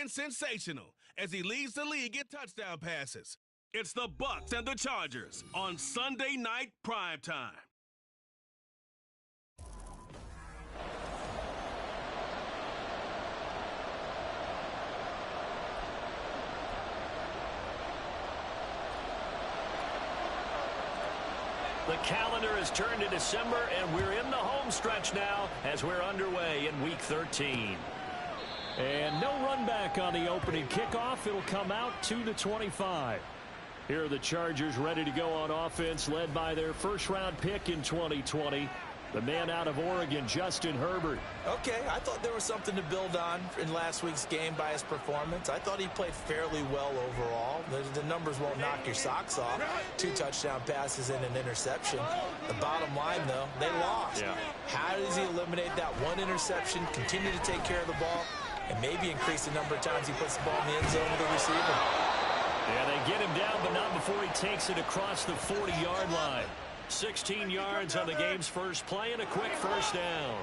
and sensational as he leads the league in touchdown passes. It's the Bucs and the Chargers on Sunday Night Primetime. The calendar has turned to December, and we're in the home stretch now as we're underway in Week 13. And no run back on the opening kickoff. It'll come out 2-25. Here are the Chargers ready to go on offense, led by their first-round pick in 2020, the man out of Oregon, Justin Herbert. Okay, I thought there was something to build on in last week's game by his performance. I thought he played fairly well overall. The numbers won't knock your socks off. 2 touchdown passes and an interception. The bottom line, though, they lost. Yeah. How does he eliminate that one interception, continue to take care of the ball, and maybe increase the number of times he puts the ball in the end zone with the receiver? Yeah, they get him down, but not before he takes it across the 40-yard line. 16 yards on the game's first play and a quick first down.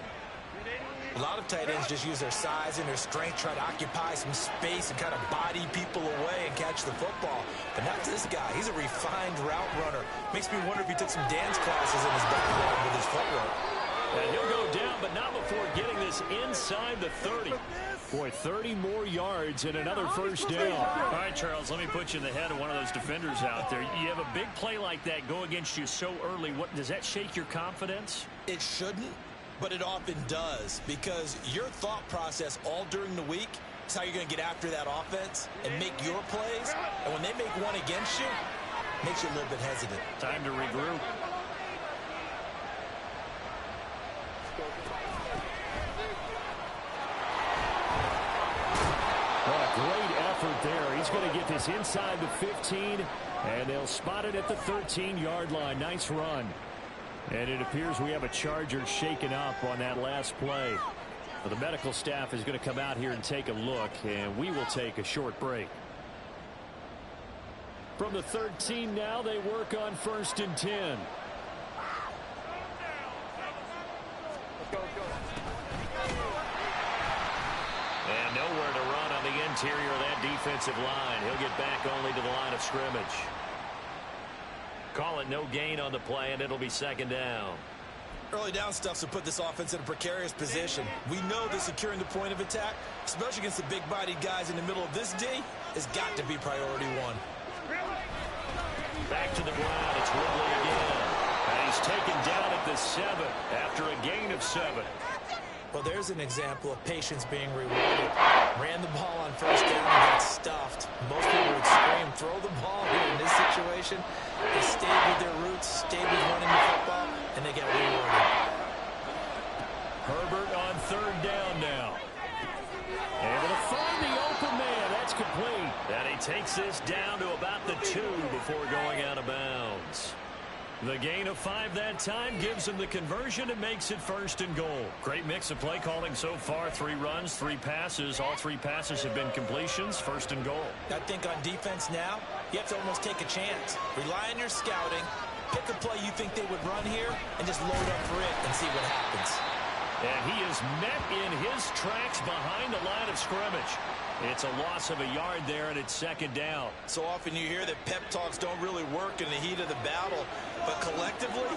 A lot of tight ends just use their size and their strength, try to occupy some space and kind of body people away and catch the football. But not this guy. He's a refined route runner. Makes me wonder if he took some dance classes in his background with his footwork. And he'll go down, but not before getting this inside the 30. Boy, 30 more yards and another first down. All right, Charles, let me put you in the head of one of those defenders out there. You have a big play like that go against you so early. What does that shake your confidence? It shouldn't, but it often does, because your thought process all during the week is how you're going to get after that offense and make your plays. And when they make one against you, it makes you a little bit hesitant. Time to regroup. Great effort there. He's going to get this inside the 15, and they'll spot it at the 13-yard line. Nice run. And it appears we have a Charger shaken up on that last play. Well, the medical staff is going to come out here and take a look, and we will take a short break. From the 13 now, they work on 1st and 10. And nowhere to run on the interior of that defensive line. He'll get back only to the line of scrimmage. Call it no gain on the play, and it'll be 2nd down. Early down stuffs will put this offense in a precarious position. We know that securing the point of attack, especially against the big-bodied guys in the middle of this D, has got to be priority 1. Back to the ground. It's Ridley again. And he's taken down at the 7 after a gain of 7. Well, there's an example of patience being rewarded. Ran the ball on 1st down and got stuffed. Most people would scream, throw the ball here in this situation. They stayed with their roots, stayed with running the football, and they got rewarded. Herbert on 3rd down now. Able to find the open man. That's complete. And he takes this down to about the 2 before going out of bounds. The gain of 5 that time gives him the conversion and makes it 1st and goal. Great mix of play calling so far. 3 runs, 3 passes. All 3 passes have been completions. 1st and goal. I think on defense now, you have to almost take a chance. Rely on your scouting. Pick a play you think they would run here and just load up for it and see what happens. And he is met in his tracks behind the line of scrimmage. It's a loss of a yard there, and it's 2nd down. So often you hear that pep talks don't really work in the heat of the battle. But collectively,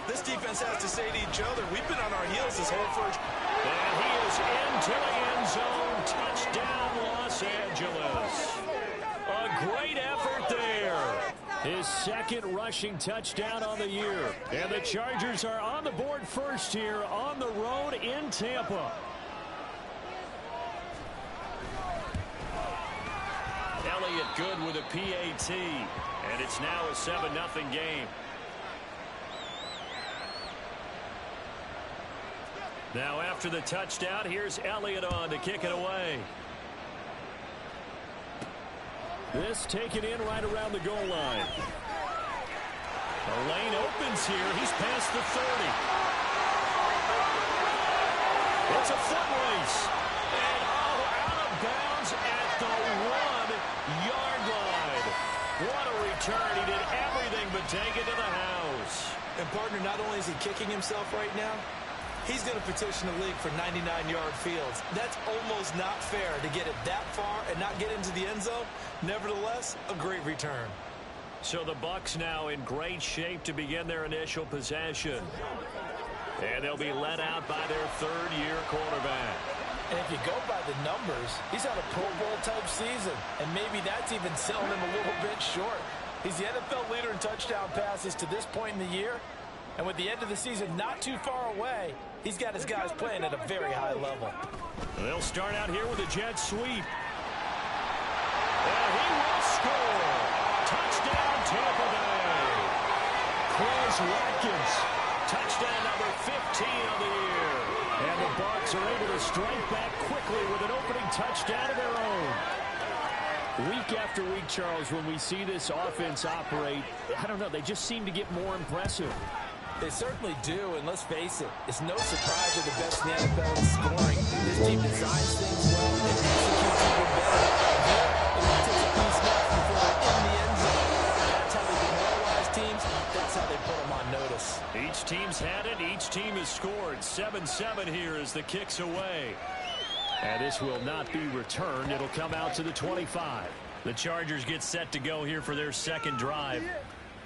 this defense has to say to each other, we've been on our heels this whole first. And he is into the end zone. Touchdown, Los Angeles. A great effort there. His 2nd rushing touchdown on the year. And the Chargers are on the board first here on the road in Tampa. Elliott good with a PAT. And it's now a 7-0 game. Now after the touchdown, here's Elliott on to kick it away. This taken in right around the goal line. The lane opens here. He's past the 30. It's a foot race. And out of bounds at the 1-yard line. What a return. He did everything but take it to the house. And partner, not only is he kicking himself right now, he's going to petition the league for 99-yard fields. That's almost not fair to get it that far and not get into the end zone. Nevertheless, a great return. So the Bucs now in great shape to begin their initial possession. And they'll be led out by their third-year quarterback. And if you go by the numbers, he's had a Pro Bowl-type season. And maybe that's even selling him a little bit short. He's the NFL leader in touchdown passes to this point in the year. And with the end of the season not too far away, he's got his guys playing at a very high level. They'll start out here with a jet sweep. And he will score. Touchdown, Tampa Bay. Quez Watkins. Touchdown number 15 of the year. And the Bucs are able to strike back quickly with an opening touchdown of their own. Week after week, Charles, when we see this offense operate, I don't know, they just seem to get more impressive. They certainly do, and let's face it, it's no surprise they're the best in the NFL in scoring. This team designs things well and executes even better. It only takes a few snaps before they're in the end zone. That's how they demoralize teams. That's how they put them on notice. Each team's had it. Each team has scored. 7-7 here as the kick's away. And this will not be returned. It'll come out to the 25. The Chargers get set to go here for their second drive.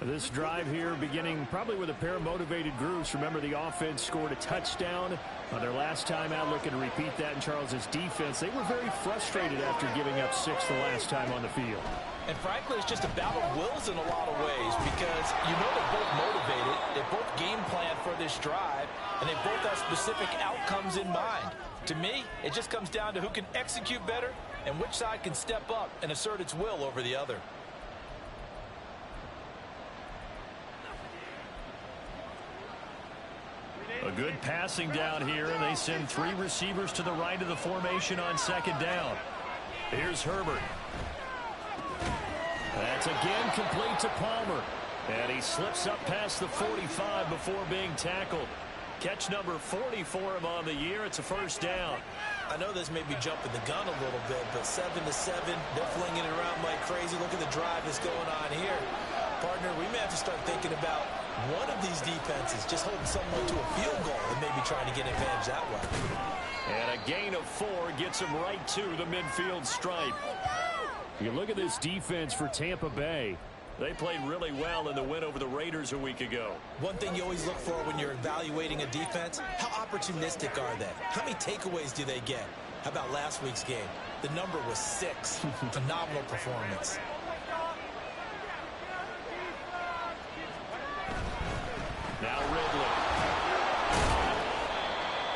This drive here beginning probably with a pair of motivated groups. Remember, the offense scored a touchdown on their last time out. Looking to repeat that in Charles's defense. They were very frustrated after giving up 6 the last time on the field. And frankly, it's just a battle of wills in a lot of ways because you know they're both motivated. They both game plan for this drive, and they both have specific outcomes in mind. To me, it just comes down to who can execute better and which side can step up and assert its will over the other. A good passing down here, and they send 3 receivers to the right of the formation on second down. Here's Herbert. That's again complete to Palmer. And he slips up past the 45 before being tackled. Catch number 40 for him on the year. It's a first down. I know this may be jumping the gun a little bit, but 7-7, they're flinging it around like crazy. Look at the drive that's going on here. Partner, we may have to start thinking about one of these defenses just holding someone to a field goal and maybe trying to get advantage that way. And a gain of 4 gets him right to the midfield stripe. You look at this defense for Tampa Bay. They played really well in the win over the Raiders a week ago. One thing you always look for when you're evaluating a defense, how opportunistic are they? How many takeaways do they get? How about last week's game? The number was 6. Phenomenal performance. Now Ridley.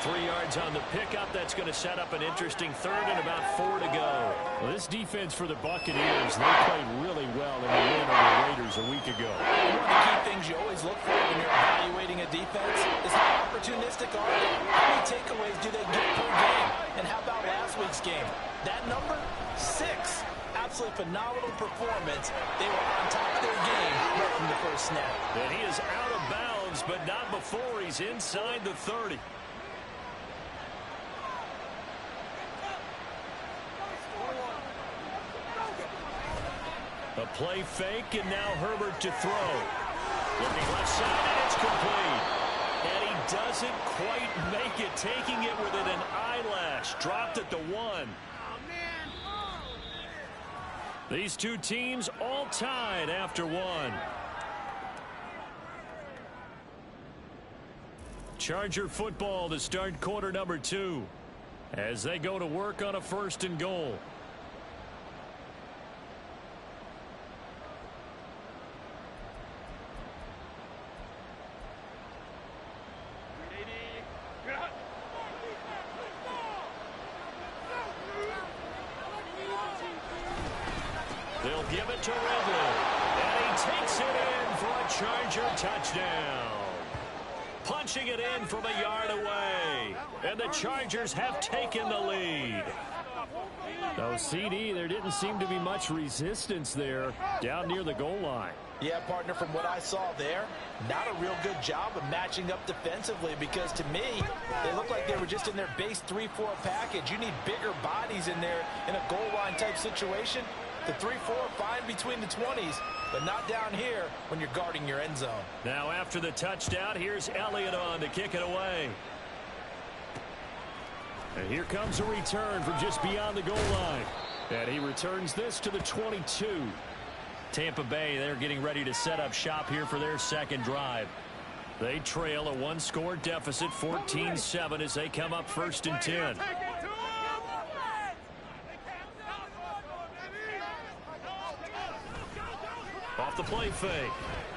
3 yards on the pickup. That's going to set up an interesting third and about 4 to go. Well, this defense for the Buccaneers, they played really well in the win over the Raiders a week ago. One of the key things you always look for when you're evaluating a defense is how opportunistic are they? How many takeaways do they get per game? And how about last week's game? That number? 6. Absolutely phenomenal performance. They were on top of their game right from the first snap. And he is out of bounds, but not before he's inside the 30. A play fake, and now Herbert to throw. Looking left side, and it's complete. And he doesn't quite make it, taking it within an eyelash. Dropped at the 1. These two teams all tied after 1. Charger football to start quarter number 2 as they go to work on a 1st and goal. They'll give it to Ridley, and he takes it in for a Charger touchdown. Punching it in from a yard away, and the Chargers have taken the lead. No, CD, there didn't seem to be much resistance there down near the goal line. Yeah, partner, from what I saw there, not a real good job of matching up defensively because to me, they looked like they were just in their base 3-4 package. You need bigger bodies in there in a goal line type situation. The 3-4 fine between the 20s, but not down here when you're guarding your end zone. Now after the touchdown, here's Elliott on to kick it away. And here comes a return from just beyond the goal line. And he returns this to the 22. Tampa Bay, they're getting ready to set up shop here for their second drive. They trail a one-score deficit, 14-7, as they come up 1st and 10. Off the play fake.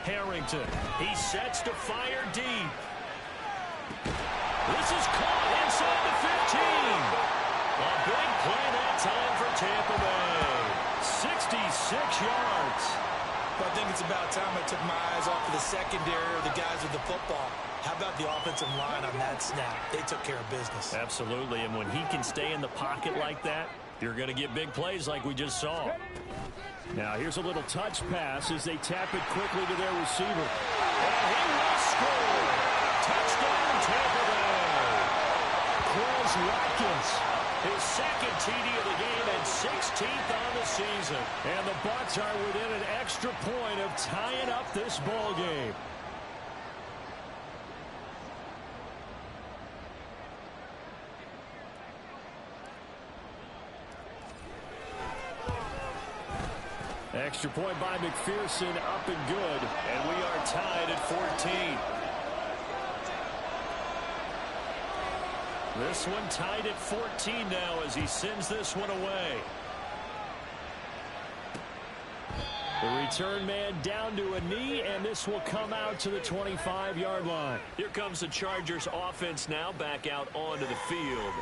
Harrington. He sets to fire deep. This is caught inside the 15. A big play that time for Tampa Bay. 66 yards. I think it's about time I took my eyes off of the secondary or the guys with the football. How about the offensive line on that snap? They took care of business. Absolutely, and when he can stay in the pocket like that, you're going to get big plays like we just saw. Now here's a little touch pass as they tap it quickly to their receiver. And he will score. Touchdown, Tampa Bay. Quez Watkins, his second TD of the game and 16th on the season. And the Bucs are within an extra point of tying up this ball game. Extra point by McPherson, up and good, and we are tied at 14. This one tied at 14 now as he sends this one away. The return man down to a knee, and this will come out to the 25-yard line. Here comes the Chargers offense now back out onto the field.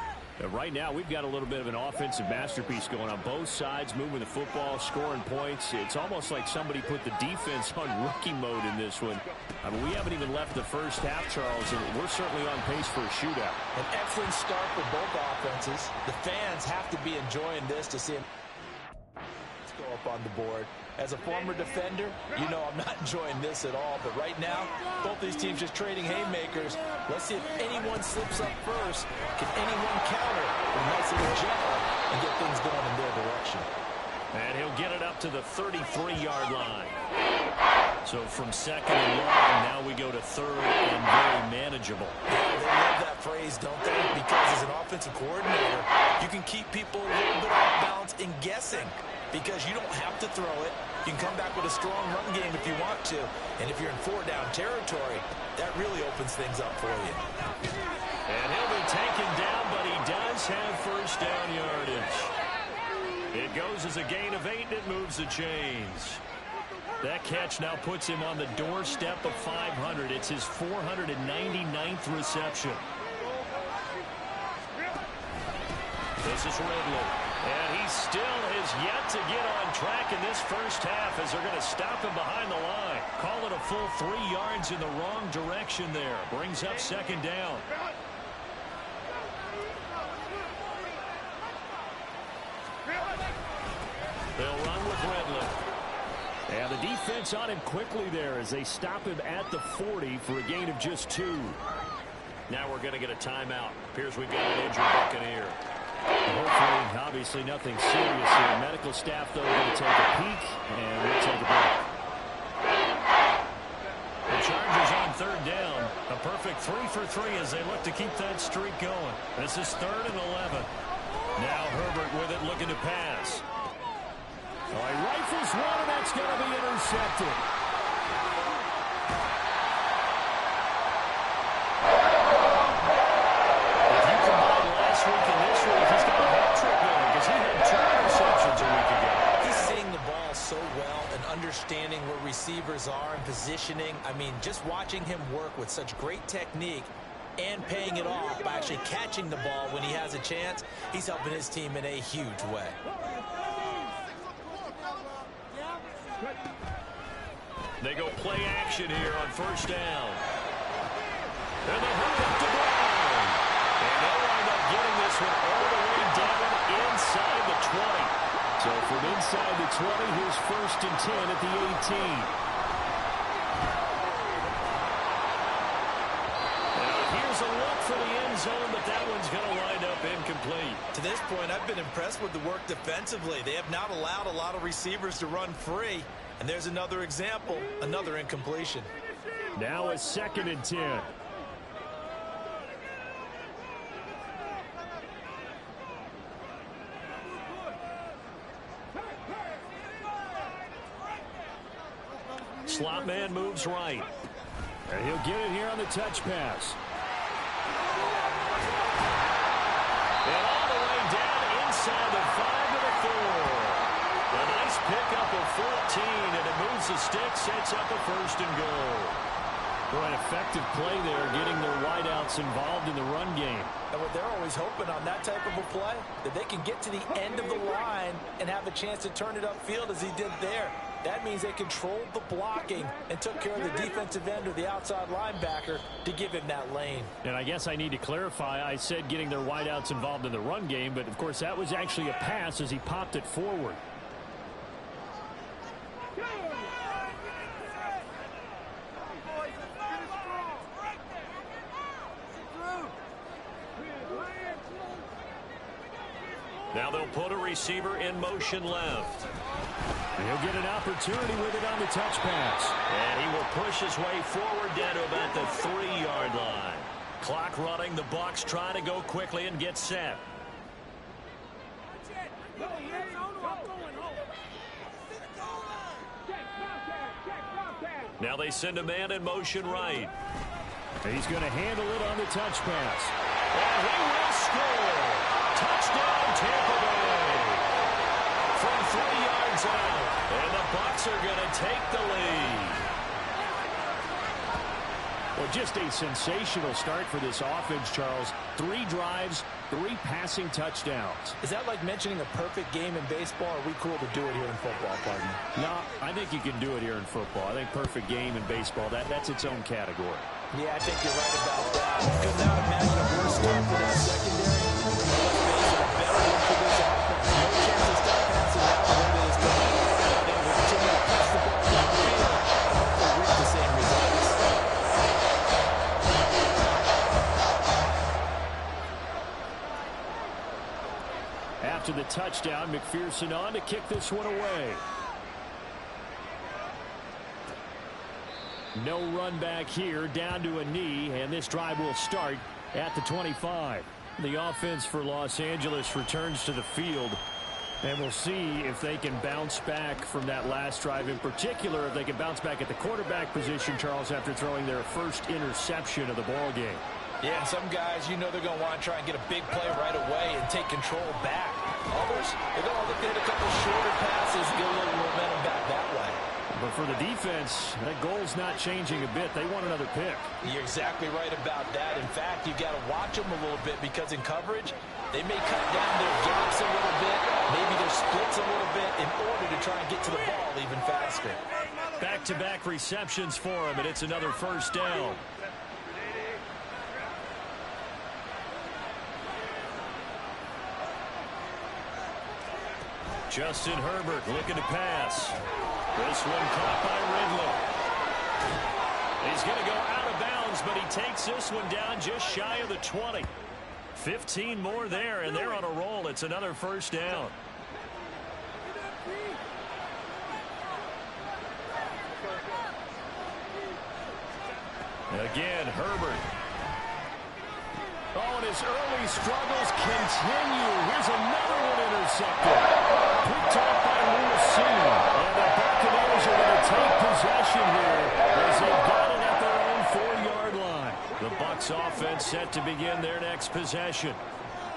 Right now, we've got a little bit of an offensive masterpiece going on both sides, moving the football, scoring points. It's almost like somebody put the defense on rookie mode in this one. I mean, we haven't even left the first half, Charles, and we're certainly on pace for a shootout. An excellent start for both offenses. The fans have to be enjoying this to see him go up on the board. As a former defender, you know I'm not enjoying this at all. But right now, both these teams just trading haymakers. Let's see if anyone slips up first. Can anyone counter with a nice little jab and get things going in their direction? And he'll get it up to the 33-yard line. So from second and long, now we go to third and very manageable. Yeah, they love that phrase, don't they? Because as an offensive coordinator, you can keep people a little bit off balance in guessing. Because you don't have to throw it. You can come back with a strong run game if you want to. And if you're in 4-down territory, that really opens things up for you. And he'll be taken down, but he does have first down yardage. It goes as a gain of 8, and it moves the chains. That catch now puts him on the doorstep of 500. It's his 499th reception. This is Ridley. And he still has yet to get on track in this first half as they're going to stop him behind the line. Call it a full 3 yards in the wrong direction there. Brings up second down. They'll run with Ridley. And the defense on him quickly there as they stop him at the 40 for a gain of just 2. Now we're going to get a timeout. Appears we've got an injured Buccaneer. Hopefully, obviously, nothing serious here. Medical staff, though, going to take a peek, and we'll take a break. The Chargers on third down. A perfect 3 for 3 as they look to keep that streak going. This is 3rd and 11. Now Herbert with it, looking to pass. All right, rifles one, and that's going to be intercepted. Understanding where receivers are and positioning. I mean, just watching him work with such great technique and paying it off by actually catching the ball when he has a chance, he's helping his team in a huge way. They go play action here on first down. And they hook up the ground. And they'll wind up getting this one all the way down inside the 20. So from inside the 20, here's 1st and 10 at the 18. Now here's a look for the end zone, but that one's going to wind up incomplete. To this point, I've been impressed with the work defensively. They have not allowed a lot of receivers to run free. And there's another example, another incompletion. Now a 2nd and 10. slot man moves right. And he'll get it here on the touch pass. And all the way down inside the 5 to the 4. A nice pickup of 14, and it moves the stick, sets up a 1st and goal. Boy, an effective play there, getting their wideouts involved in the run game. And what they're always hoping on that type of a play, that they can get to the end of the line and have a chance to turn it upfield as he did there. That means they controlled the blocking and took care of the defensive end or the outside linebacker to give him that lane. And I guess I need to clarify, I said getting their wideouts involved in the run game, but of course that was actually a pass as he popped it forward. Now they'll put a receiver in motion left. And he'll get an opportunity with it on the touch pass. And he will push his way forward down to about the 3-yard line. Clock running. The Bucs trying to go quickly and get set. Now they send a man in motion right. And he's going to handle it on the touch pass. And he will score. Touchdown, Tampa Bay. From 3 yards out. And the Bucs are going to take the lead. Well, just a sensational start for this offense, Charles. 3 drives, 3 passing touchdowns. Is that like mentioning a perfect game in baseball, or are we cool to do it here in football, partner? No, I think you can do it here in football. I think perfect game in baseball, that's its own category. Yeah, I think you're right about that. Could not imagine a worse start for that secondary. Let's face it, a better one for this offense. No chance of stop passing now the way that it's going. They will continue to press the ball downfield and hopefully reach the same results. After the touchdown, McPherson on to kick this one away. No run back here, down to a knee, and this drive will start at the 25. The offense for Los Angeles returns to the field, and we'll see if they can bounce back from that last drive. In particular, if they can bounce back at the quarterback position, Charles, after throwing their first interception of the ball game. Yeah, and some guys, you know they're going to want to try and get a big play right away and take control back. Others, they're going to look to hit a couple shorter passes, get a little momentum back that way. But for the defense, that goal's not changing a bit. They want another pick. You're exactly right about that. In fact, you've got to watch them a little bit because in coverage, they may cut down their gaps a little bit, maybe their splits a little bit in order to try and get to the ball even faster. Back-to-back receptions for him, and it's another 1st down. Justin Herbert looking to pass. This one caught by Ridley. He's going to go out of bounds, but he takes this one down just shy of the 20. 15 more there, and they're on a roll. It's another 1st down. Again, Herbert. Oh, and his early struggles continue. Here's another one intercepted. Picked off by Lewis. And the Buccaneers are going to take possession here as they've got it at their own 4-yard line. The Bucs offense set to begin their next possession.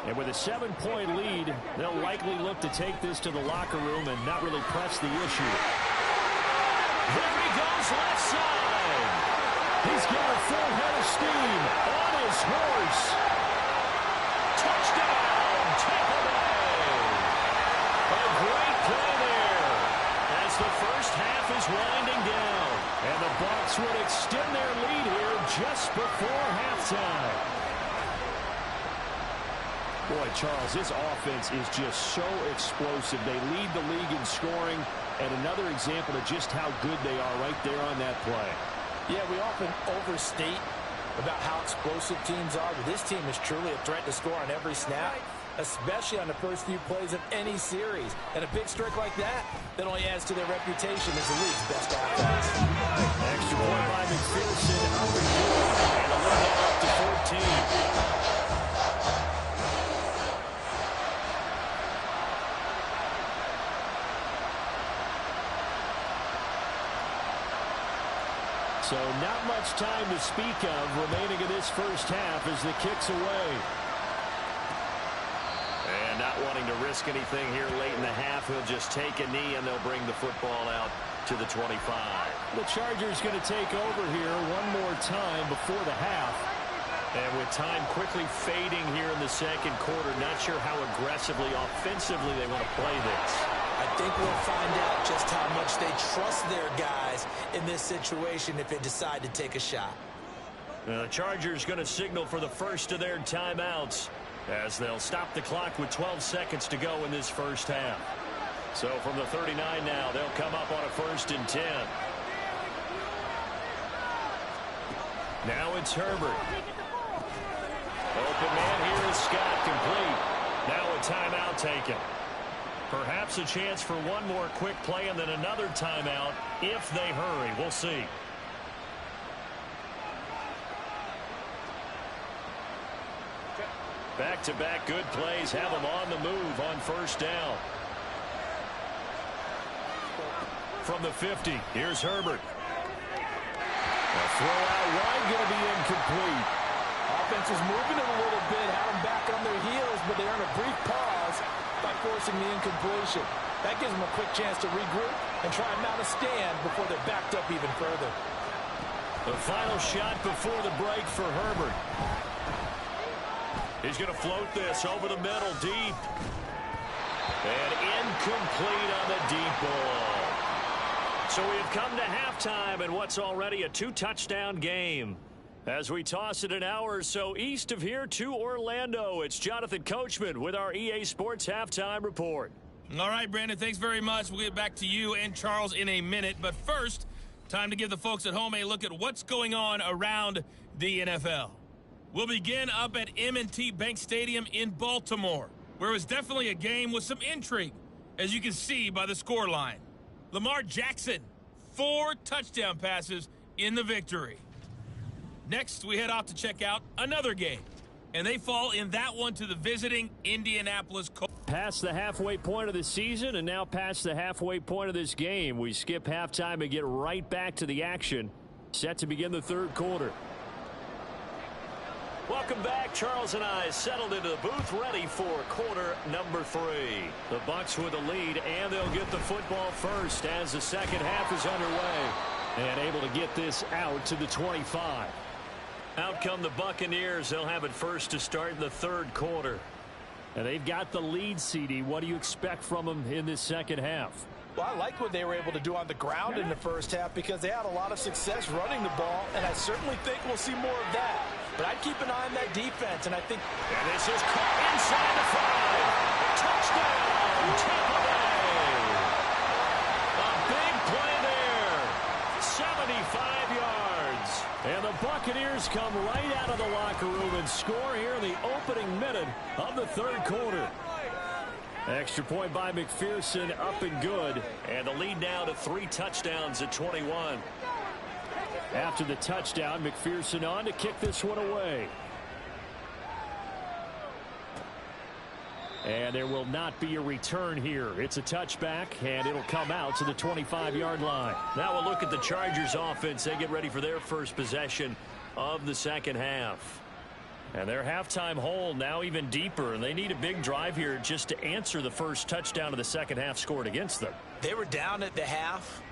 And with a 7-point lead, they'll likely look to take this to the locker room and not really press the issue. Here he goes left side. He's got a full head of steam on his horse. Touchdown, Tampa Bay. A great play there as the first half is winding down. And the Bucs would extend their lead here just before halftime. Boy, Charles, this offense is just so explosive. They lead the league in scoring, and another example of just how good they are right there on that play. Yeah, we often overstate about how explosive teams are, but this team is truly a threat to score on every snap, especially on the first few plays of any series. And a big streak like that only adds to their reputation as the league's best offense. Extra point by McPherson, up and good, and a lead up to 14. So not much time to speak of remaining in this first half as the kick's away. And not wanting to risk anything here late in the half, he'll just take a knee and they'll bring the football out to the 25. The Chargers going to take over here one more time before the half. And with time quickly fading here in the second quarter, not sure how aggressively, offensively they want to play this. I think we'll find out just how much they trust their guys in this situation if they decide to take a shot. The Chargers going to signal for the first of their timeouts as they'll stop the clock with 12 seconds to go in this first half. So from the 39 now, they'll come up on a 1st and 10. Now it's Herbert. Open man here is Scott, complete. Now a timeout taken. Perhaps a chance for one more quick play and then another timeout if they hurry. We'll see. Back-to-back good plays have them on the move on 1st down. From the 50, here's Herbert. A throw out wide, going to be incomplete. Offense is moving it a little bit, had them back on their heels, but they earn a brief pause by forcing the incompletion. That gives them a quick chance to regroup and try and mount a stand before they're backed up even further. The final shot before the break for Herbert. He's going to float this over the middle, deep. And incomplete on the deep ball. So we have come to halftime in what's already a 2-touchdown game. As we toss it an hour or so east of here to Orlando, it's Jonathan Coachman with our EA Sports Halftime Report. All right, Brandon, thanks very much. We'll get back to you and Charles in a minute. But first, time to give the folks at home a look at what's going on around the NFL. We'll begin up at M&T Bank Stadium in Baltimore, where it was definitely a game with some intrigue, as you can see by the scoreline. Lamar Jackson, 4 touchdown passes in the victory. Next, we head off to check out another game, and they fall in that one to the visiting Indianapolis Colts. Past the halfway point of the season and now past the halfway point of this game. We skip halftime and get right back to the action. Set to begin the 3rd quarter. Welcome back. Charles and I settled into the booth ready for quarter number 3. The Bucs with a lead, and they'll get the football first as the second half is underway. And able to get this out to the 25. Out come the Buccaneers. They'll have it first to start in the 3rd quarter. And they've got the lead, CD. What do you expect from them in this second half? Well, I like what they were able to do on the ground in the first half because they had a lot of success running the ball, and I certainly think we'll see more of that. But I'd keep an eye on that defense, and I think... And this is caught inside the 5. Touchdown, Tampa Bay. A big play there. 75 yards. And the Buccaneers come right out of the locker room and score here in the opening minute of the 3rd quarter. Extra point by McPherson, up and good. And the lead now to 3 touchdowns at 21. After the touchdown, McPherson on to kick this one away. And there will not be a return here. It's a touchback, and it'll come out to the 25-yard line. Now we'll look at the Chargers offense. They get ready for their first possession of the second half. And their halftime hole now even deeper, and they need a big drive here just to answer the first touchdown of the second half scored against them. They were down at the half.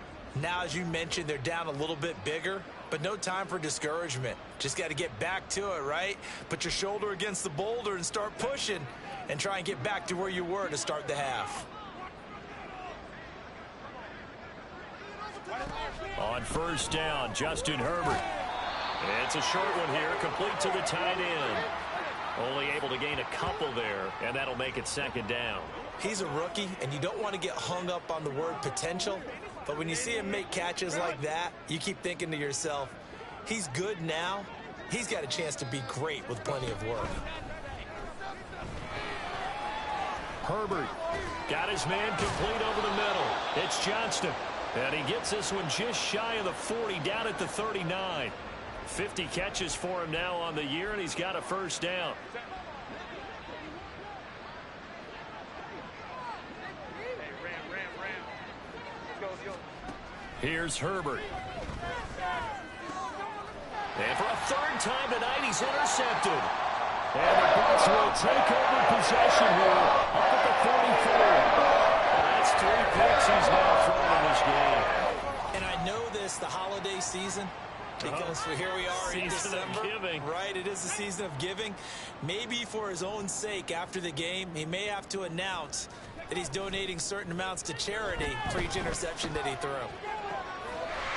Now, as you mentioned, they're down a little bit bigger, but no time for discouragement. Just got to get back to it, right? Put your shoulder against the boulder and start pushing and try and get back to where you were to start the half. On 1st down, Justin Herbert. It's a short one here, complete to the tight end. Only able to gain a couple there, and that'll make it 2nd down. He's a rookie, and you don't want to get hung up on the word potential. But when you see him make catches like that, you keep thinking to yourself, he's good now. He's got a chance to be great with plenty of work. Herbert got his man complete over the middle. It's Johnston. And he gets this one just shy of the 40, down at the 39. 50 catches for him now on the year, and he's got a 1st down. Here's Herbert. And for a third time tonight, he's intercepted. And the Bucs will take over possession here up at the 44. That's 3 picks he's now thrown in this game. And I know this, the holiday season, because here we are in December. Season of giving. Right, it is the season of giving. Maybe for his own sake after the game, he may have to announce that he's donating certain amounts to charity for each interception that he threw.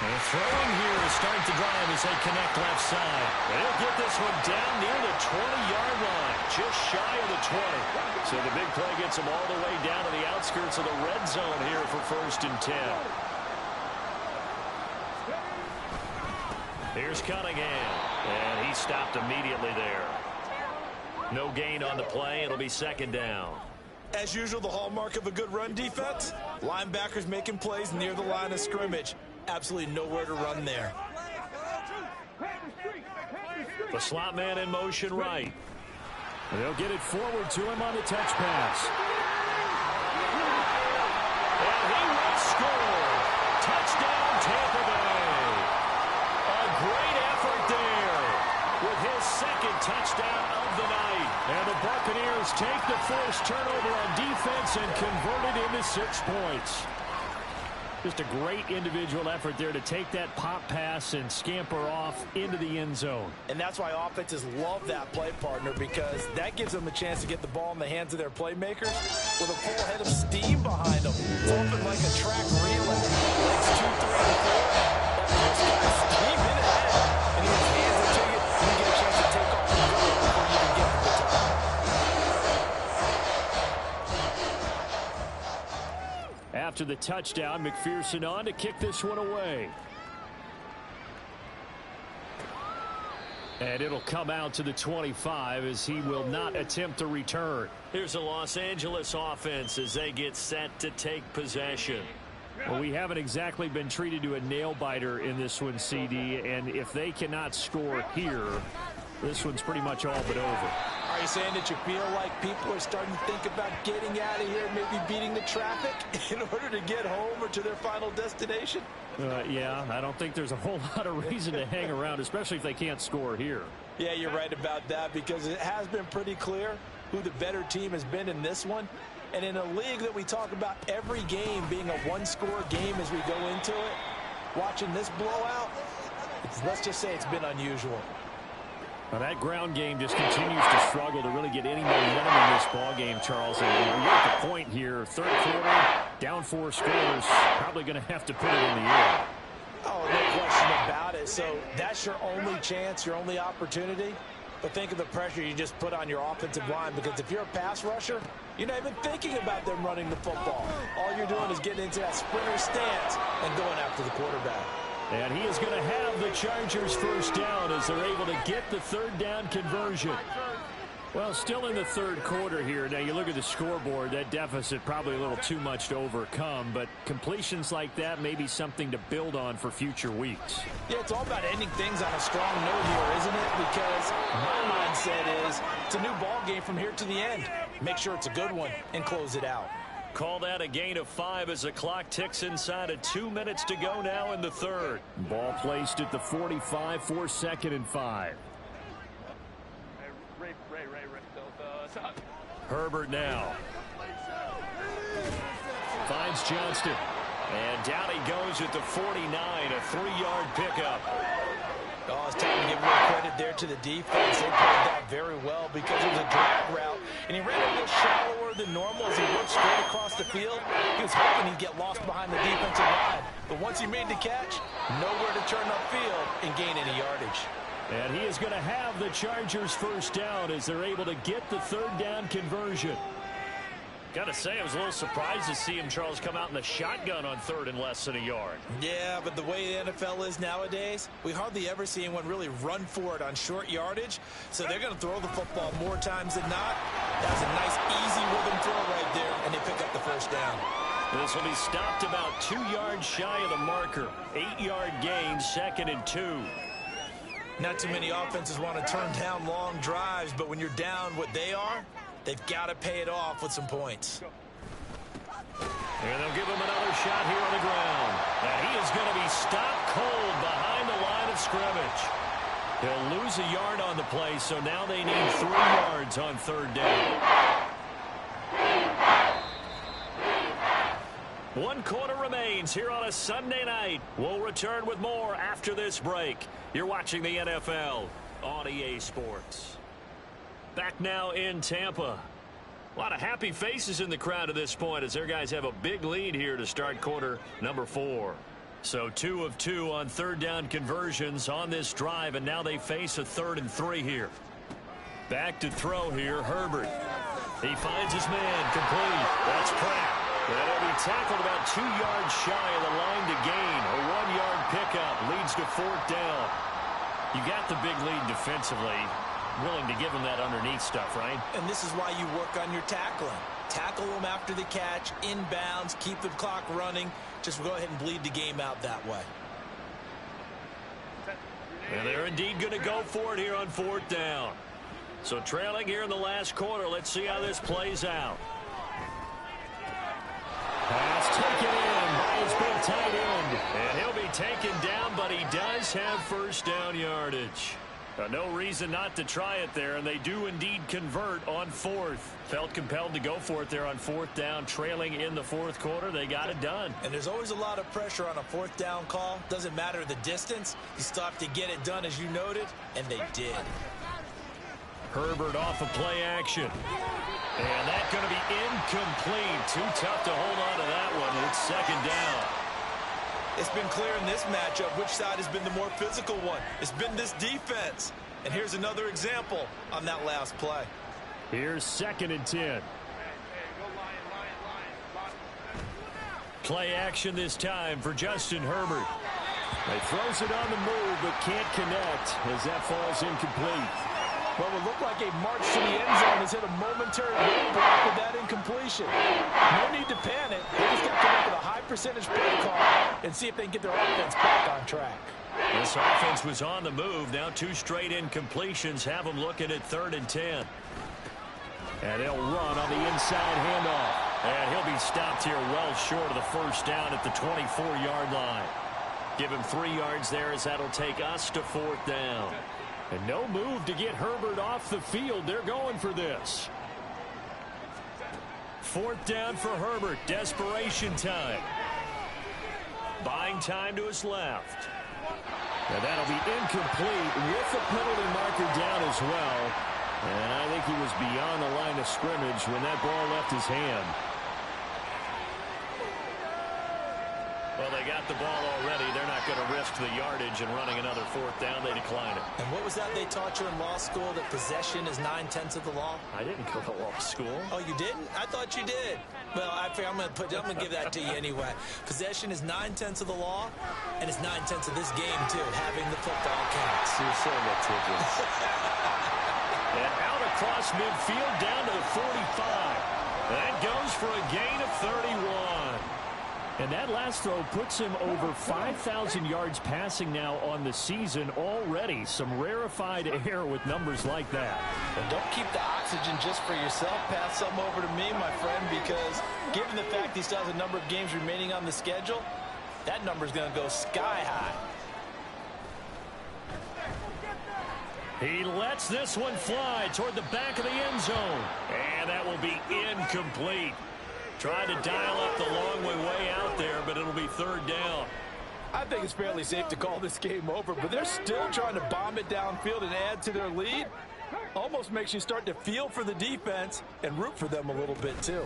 And throwing here is starting to drive as they connect left side. They'll get this one down near the 20-yard line, just shy of the 20. So the big play gets them all the way down to the outskirts of the red zone here for 1st and 10. Here's Cunningham, and he stopped immediately there. No gain on the play. It'll be 2nd down. As usual, the hallmark of a good run defense, linebackers making plays near the line of scrimmage. Absolutely nowhere to run there. The slot man in motion right. They'll get it forward to him on the touch pass. And he will score. Touchdown, Tampa Bay. A great effort there with his 2nd touchdown of the night. And the Buccaneers take the first turnover on defense and convert it into 6 points. Just a great individual effort there to take that pop pass and scamper off into the end zone. And that's why offenses love that play partner, because that gives them a chance to get the ball in the hands of their playmakers with a full head of steam behind them. It's often like a track relay. Legs 2, 3, and 4. That first guy steam in ahead, and he just hands it to you, and you get a chance to take off and go before you even get to the top. After the touchdown, McPherson on to kick this one away. And it'll come out to the 25 as he will not attempt to return. Here's the Los Angeles offense as they get set to take possession. Well, we haven't exactly been treated to a nail-biter in this one, CD, and if they cannot score here, this one's pretty much all but over. Are you saying that you feel like people are starting to think about getting out of here, maybe beating the traffic in order to get home or to their final destination? Yeah, I don't think there's a whole lot of reason to hang around, especially if they can't score here. Yeah, you're right about that, because it has been pretty clear who the better team has been in this one. And in a league that we talk about every game being a one-score game as we go into it, watching this blowout, let's just say it's been unusual. Now that ground game just continues to struggle to really get any momentum in this ball game, Charles. And we're at the point here, 3rd quarter, down 4 scores, probably going to have to put it in the air. Oh, no question about it. So that's your only chance, your only opportunity. But think of the pressure you just put on your offensive line, because if you're a pass rusher, you're not even thinking about them running the football. All you're doing is getting into that sprinter stance and going after the quarterback. And he is going to have the Chargers first down as they're able to get the 3rd down conversion. Well, still in the 3rd quarter here. Now, you look at the scoreboard, that deficit probably a little too much to overcome, but completions like that may be something to build on for future weeks. Yeah, it's all about ending things on a strong note here, isn't it? Because my mindset is it's a new ball game from here to the end. Make sure it's a good one and close it out. Call that a gain of 5 as the clock ticks inside of 2 minutes to go now in the 3rd. Ball placed at the 45 for 2nd and 5. Herbert now. Finds Johnston. And down he goes at the 49, a 3-yard pickup. Oh, it's time to give real credit there to the defense. They played that very well because it was a drag route. And he ran a little shallower than normal as he worked straight across the field. He was hoping he'd get lost behind the defensive line. But once he made the catch, nowhere to turn upfield and gain any yardage. And he is going to have the Chargers first down as they're able to get the 3rd down conversion. Got to say, I was a little surprised to see him, Charles, come out in the shotgun on 3rd and less than a yard. Yeah, but the way the NFL is nowadays, we hardly ever see anyone really run for it on short yardage. So they're going to throw the football more times than not. That's a nice, easy rhythm throw right there, and they pick up the first down. This will be stopped about 2 yards shy of the marker. 8-yard gain, 2nd and 2. Not too many offenses want to turn down long drives, but when you're down what they are, they've got to pay it off with some points. And they'll give him another shot here on the ground. And he is going to be stopped cold behind the line of scrimmage. He'll lose a yard on the play, so now they need 3 yards on 3rd down. 1 quarter remains here on a Sunday night. We'll return with more after this break. You're watching the NFL on EA Sports. Back now in Tampa. A lot of happy faces in the crowd at this point as their guys have a big lead here to start quarter number 4. So 2 of 2 on 3rd down conversions on this drive, and now they face a 3rd and 3 here. Back to throw here, Herbert. He finds his man, complete. That's Pratt. And he'll be tackled about 2 yards shy of the line to gain. A 1-yard pickup leads to 4th down. You got the big lead defensively. Willing to give him that underneath stuff, right? And this is why you work on your tackling. Tackle them after the catch, inbounds, keep the clock running. Just go ahead and bleed the game out that way. And they're indeed going to go for it here on 4th down. So trailing here in the last quarter. Let's see how this plays out. Pass taken in by his big tight end. And he'll be taken down, but he does have 1st down yardage. No reason not to try it there, and they do indeed convert on 4th. Felt compelled to go for it there on 4th down, trailing in the 4th quarter. They got it done. And there's always a lot of pressure on a 4th down call. Doesn't matter the distance. You still have to get it done, as you noted, and they did. Herbert off of play action. And that's going to be incomplete. Too tough to hold on to that one. It's 2nd down. It's been clear in this matchup which side has been the more physical one. It's been this defense. And here's another example on that last play. Here's 2nd and 10. Play action this time for Justin Herbert. He throws it on the move but can't connect as that falls incomplete. What would look like a march to the end zone has hit a momentary roadblock with that incompletion. No need to panic. They just got to come up with a high percentage play call and see if they can get their offense back on track. This offense was on the move. Now 2 straight incompletions have them looking at 3rd and 10. And they'll run on the inside handoff. And he'll be stopped here well short of the 1st down at the 24-yard line. Give him 3 yards there as that'll take us to 4th down. And no move to get Herbert off the field. They're going for this. 4th down for Herbert. Desperation time. Buying time to his left. And that'll be incomplete with the penalty marker down as well. And I think he was beyond the line of scrimmage when that ball left his hand. Well, they got the ball already. They're not going to risk the yardage and running another 4th down. They decline it. And what was that they taught you in law school, that possession is 9/10 of the law? I didn't go to law school. Oh, you didn't? I thought you did. Well, I'm going to give that to you anyway. Possession is 9/10 of the law, and it's 9/10 of this game, too, having the football counts. You're so litigious. And out across midfield down to the 45. That goes for a gain of 31. And that last throw puts him over 5,000 yards passing now on the season already. Some rarefied air with numbers like that. And don't keep the oxygen just for yourself. Pass some over to me, my friend, because given the fact he still has a number of games remaining on the schedule, that number is going to go sky high. He lets this one fly toward the back of the end zone. And that will be incomplete. Trying to dial up the long way out there, but it'll be 3rd down. I think it's fairly safe to call this game over, but they're still trying to bomb it downfield and add to their lead. Almost makes you start to feel for the defense and root for them a little bit, too.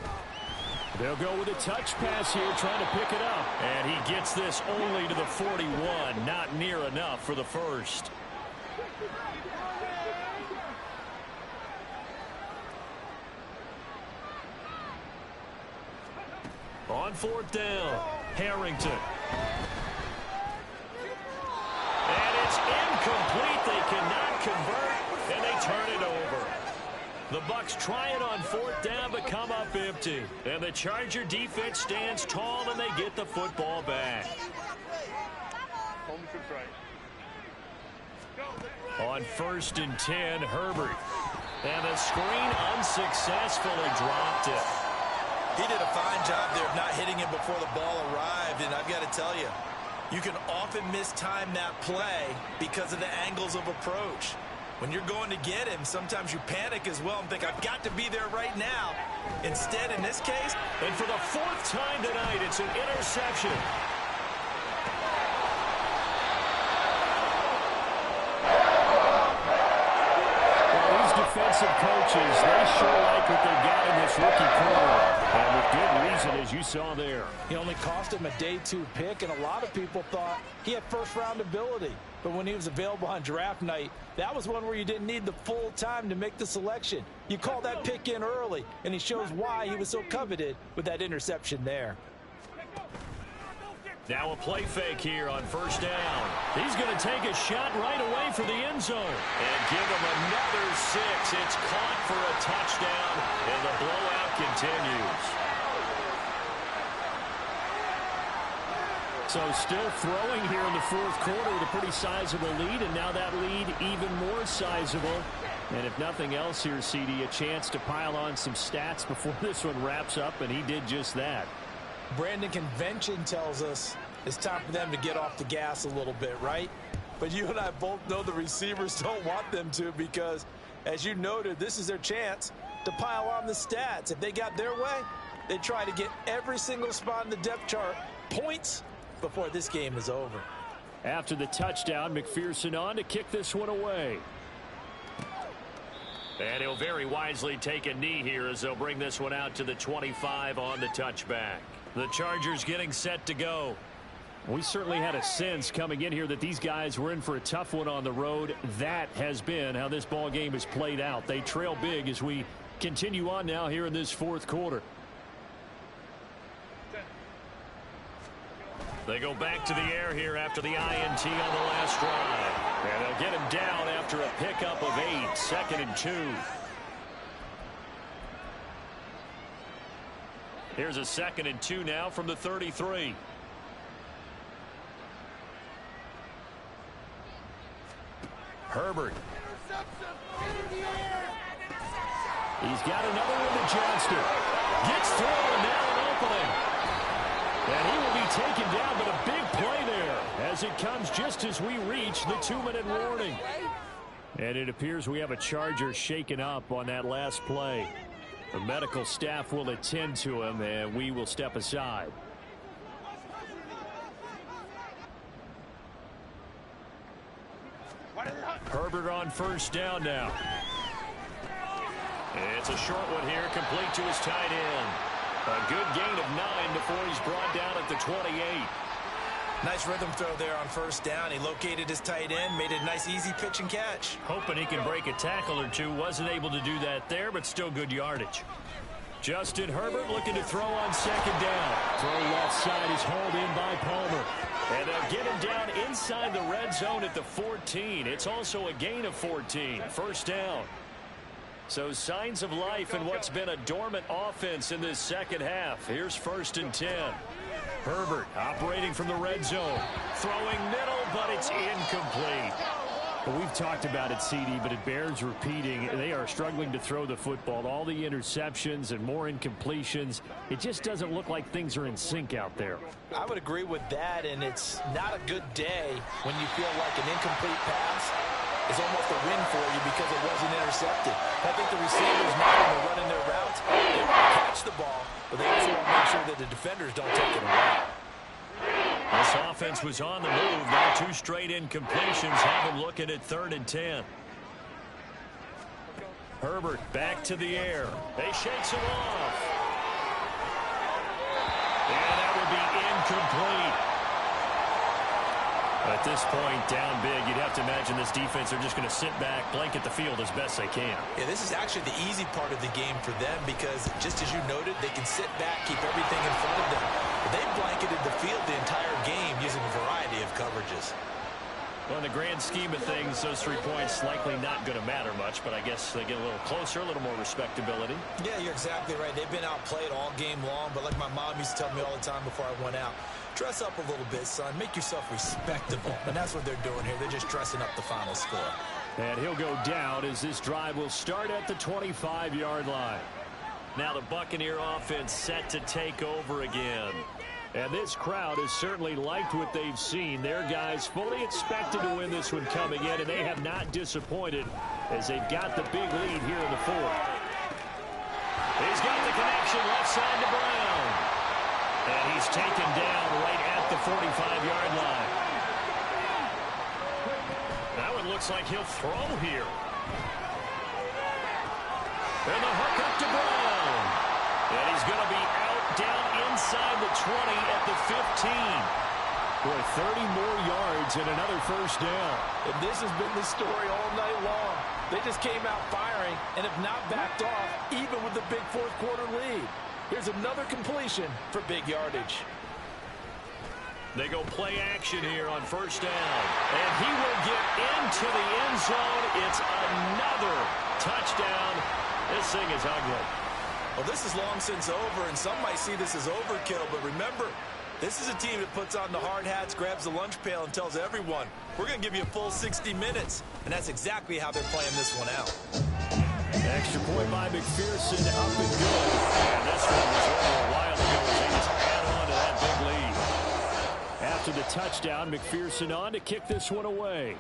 They'll go with a touch pass here, trying to pick it up. And he gets this only to the 41. Not near enough for the 1st. On 4th down, Harrington. And it's incomplete. They cannot convert, and they turn it over. The Bucs try it on 4th down, but come up empty. And the Charger defense stands tall, and they get the football back. On 1st and 10, Herbert. And the screen unsuccessfully dropped it. He did a fine job there of not hitting him before the ball arrived, and I've got to tell you, You can often mistime that play because of the angles of approach. When you're going to get him, sometimes you panic as well and think, I've got to be there right now. Instead, in this case, and for the fourth time tonight, it's an interception. Defensive coaches, they sure like what they got in this rookie corner. And with good reason, as you saw there. He only cost him a day 2 pick, and a lot of people thought he had first-round ability. But when he was available on draft night, that was one where you didn't need the full time to make the selection. You call that pick in early, and he shows why he was so coveted with that interception there. Now a play fake here on first down. He's going to take a shot right away for the end zone. And give him another 6. It's caught for a touchdown, and the blowout continues. So still throwing here in the fourth quarter with a pretty sizable lead, and now that lead even more sizable. And if nothing else here, CD, a chance to pile on some stats before this one wraps up, and he did just that. Brandon, convention tells us it's time for them to get off the gas a little bit, right? But you and I both know the receivers don't want them to because, as you noted, this is their chance to pile on the stats. If they got their way, they try to get every single spot in the depth chart points before this game is over. After the touchdown, McPherson on to kick this one away. And he'll very wisely take a knee here as they'll bring this one out to the 25 on the touchback. The Chargers getting set to go. We certainly had a sense coming in here that these guys were in for a tough one on the road. That has been how this ball game has played out. They trail big as we continue on now here in this fourth quarter. They go back to the air here after the INT on the last drive. And they'll get him down after a pickup of 8, 2nd and 2. Here's a 2nd and 2 now from the 33. Herbert. He's got another one to Johnston. Gets through and now an opening. And he will be taken down, but a big play there as it comes just as we reach the 2-minute warning. And it appears we have a Charger shaken up on that last play. The medical staff will attend to him, and we will step aside. Herbert on first down now. It's a short one here, complete to his tight end. A good gain of 9 before he's brought down at the 28. Nice rhythm throw there on first down. He located his tight end, made it a nice easy pitch and catch. Hoping he can break a tackle or two. Wasn't able to do that there, but still good yardage. Justin Herbert looking to throw on second down. Throw left side is hauled in by Palmer. And they'll get him down inside the red zone at the 14. It's also a gain of 14. First down. So signs of life in what's been a dormant offense in this second half. Here's 1st and 10. Herbert operating from the red zone. Throwing middle, but it's incomplete. Well, we've talked about it, CD, but it bears repeating. They are struggling to throw the football. All the interceptions and more incompletions. It just doesn't look like things are in sync out there. I would agree with that, and it's not a good day when you feel like an incomplete pass is almost a win for you because it wasn't intercepted. I think the receivers, now when they're running their routes, they want to catch the ball, but they also want to make sure that the defenders don't take it away. This offense was on the move. Now 2 straight incompletions have them looking at 3rd and 10. Herbert back to the air. They shakes him off. And that would be incomplete. At this point, down big, you'd have to imagine this defense are just going to sit back, blanket the field as best they can. Yeah, this is actually the easy part of the game for them because, just as you noted, they can sit back, keep everything in front of them. But they blanketed the field the entire game using a variety of coverages. Well, in the grand scheme of things, those 3 points likely not going to matter much, but I guess they get a little closer, a little more respectability. Yeah, you're exactly right. They've been outplayed all game long, but like my mom used to tell me all the time before I went out, dress up a little bit, son. Make yourself respectable. And that's what they're doing here. They're just dressing up the final score. And he'll go down as this drive will start at the 25-yard line. Now the Buccaneer offense set to take over again. And this crowd has certainly liked what they've seen. Their guys fully expected to win this one coming in, and they have not disappointed as they've got the big lead here in the fourth. He's got the connection left side to Brown. And he's taken down right at the 45-yard line. That one looks like he'll throw here. And the hook up to Brown. And he's going to be out down inside the 20 at the 15. Boy, 30 more yards and another first down. And this has been the story all night long. They just came out firing and have not backed off, even with the big fourth quarter lead. Here's another completion for big yardage. They go play action here on first down. And he will get into the end zone. It's another touchdown. This thing is ugly. Well, this is long since over, and some might see this as overkill, but remember, this is a team that puts on the hard hats, grabs the lunch pail, and tells everyone, we're going to give you a full 60 minutes. And that's exactly how they're playing this one out. Extra point by McPherson, up and good. And this one was over a while ago as they just add on to that big lead. After the touchdown, McPherson on to kick this one away.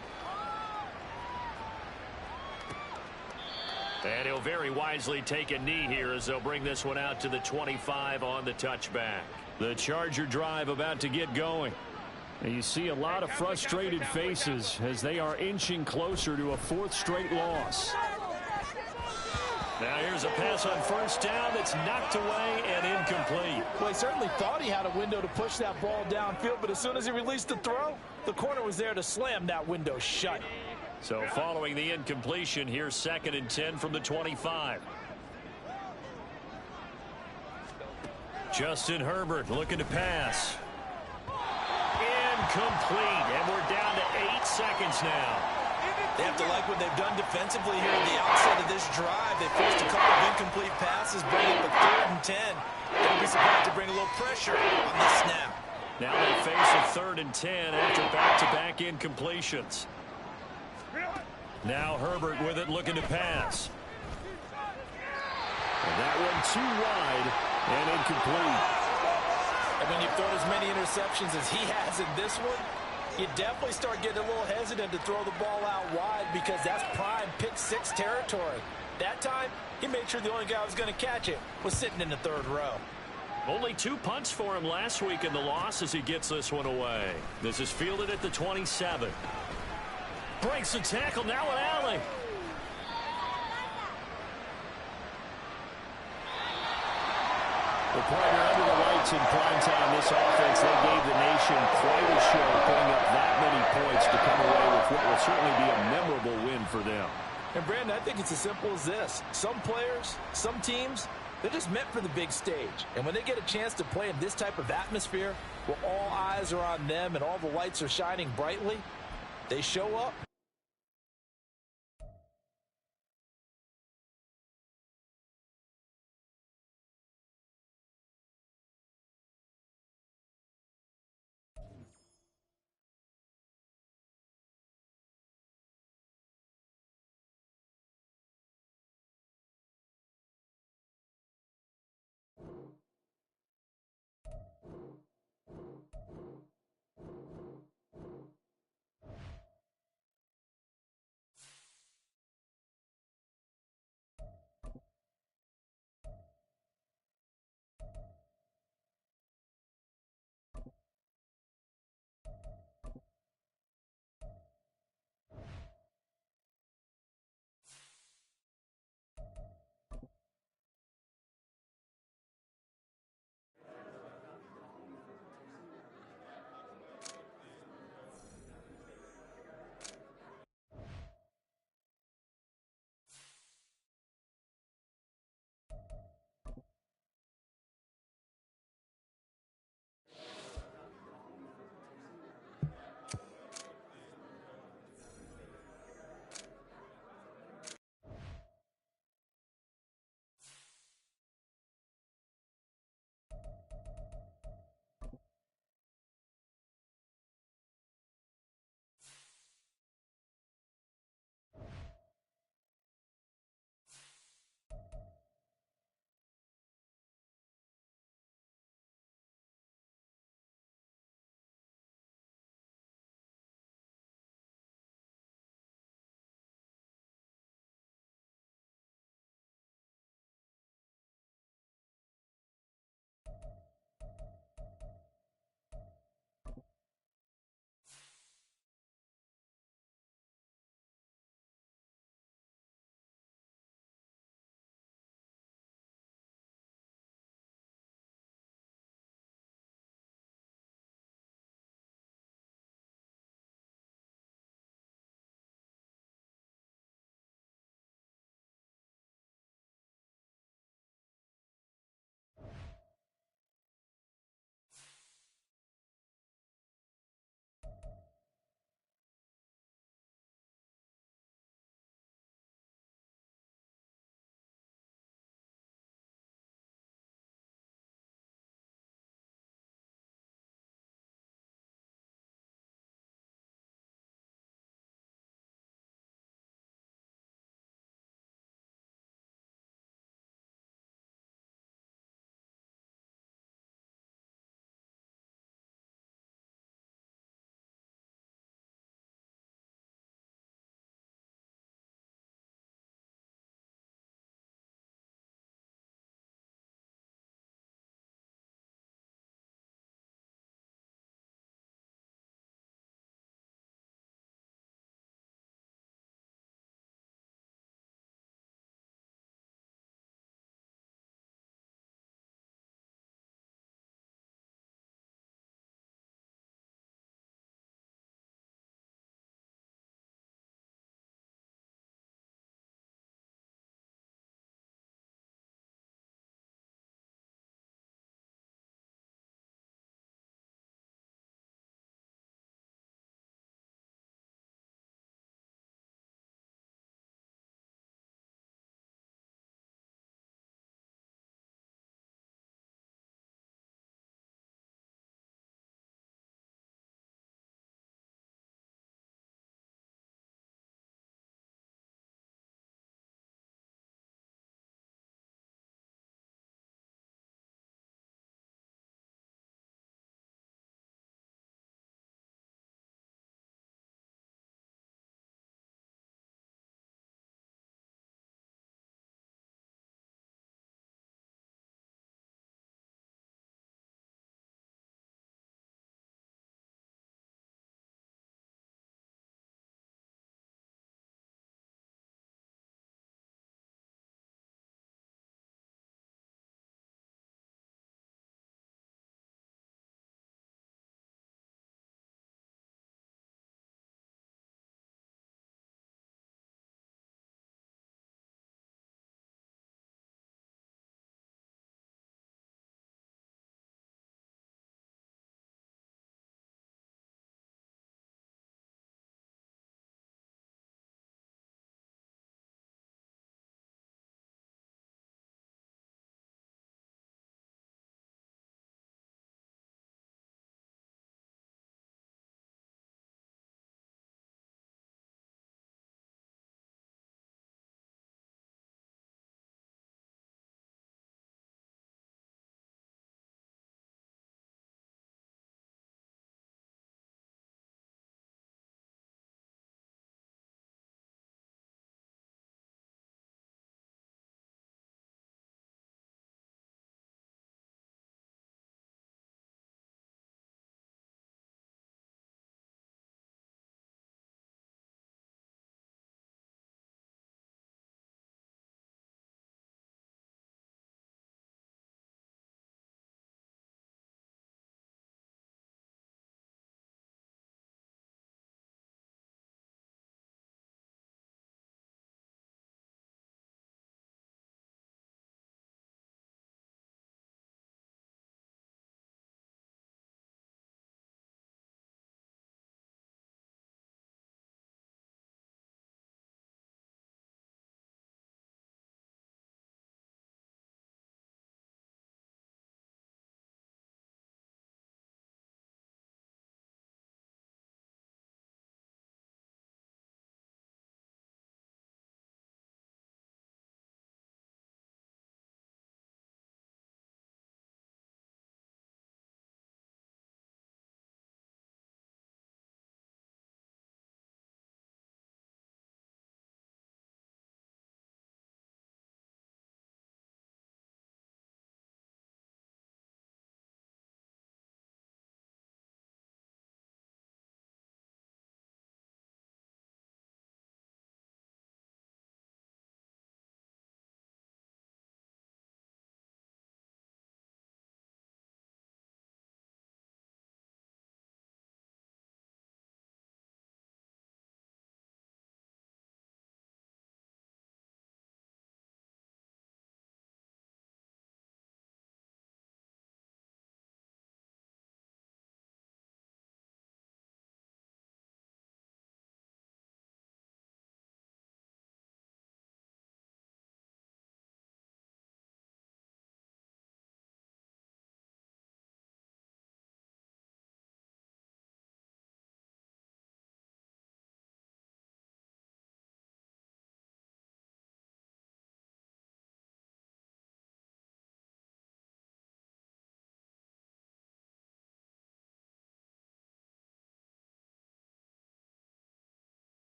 And he'll very wisely take a knee here as they'll bring this one out to the 25 on the touchback. The Charger drive about to get going. And you see a lot of frustrated faces as they are inching closer to a fourth straight loss. Now here's a pass on first down that's knocked away and incomplete. Well, he certainly thought he had a window to push that ball downfield, but as soon as he released the throw, the corner was there to slam that window shut. So following the incompletion, here's 2nd and 10 from the 25. Justin Herbert looking to pass. Incomplete, and we're down to 8 seconds now. They have to like what they've done defensively here at the outset of this drive. They forced a couple of incomplete passes, bringing up a 3rd and 10. Don't be surprised to bring a little pressure on this snap. Now they face a 3rd and 10 after back-to-back incompletions. Now Herbert with it, looking to pass. And that one too wide and incomplete. And when you've thrown as many interceptions as he has in this one, you definitely start getting a little hesitant to throw the ball out wide because that's prime pick-6 territory. That time, he made sure the only guy who was going to catch it was sitting in the 3rd row. Only 2 punts for him last week in the loss as he gets this one away. This is fielded at the 27. Breaks the tackle, now an alley. The partner under the lights in primetime, this offense, they gave the nation quite a show, putting up that many points to come away with what will certainly be a memorable win for them. And, Brandon, I think it's as simple as this. Some players, some teams, they're just meant for the big stage. And when they get a chance to play in this type of atmosphere, where all eyes are on them and all the lights are shining brightly, they show up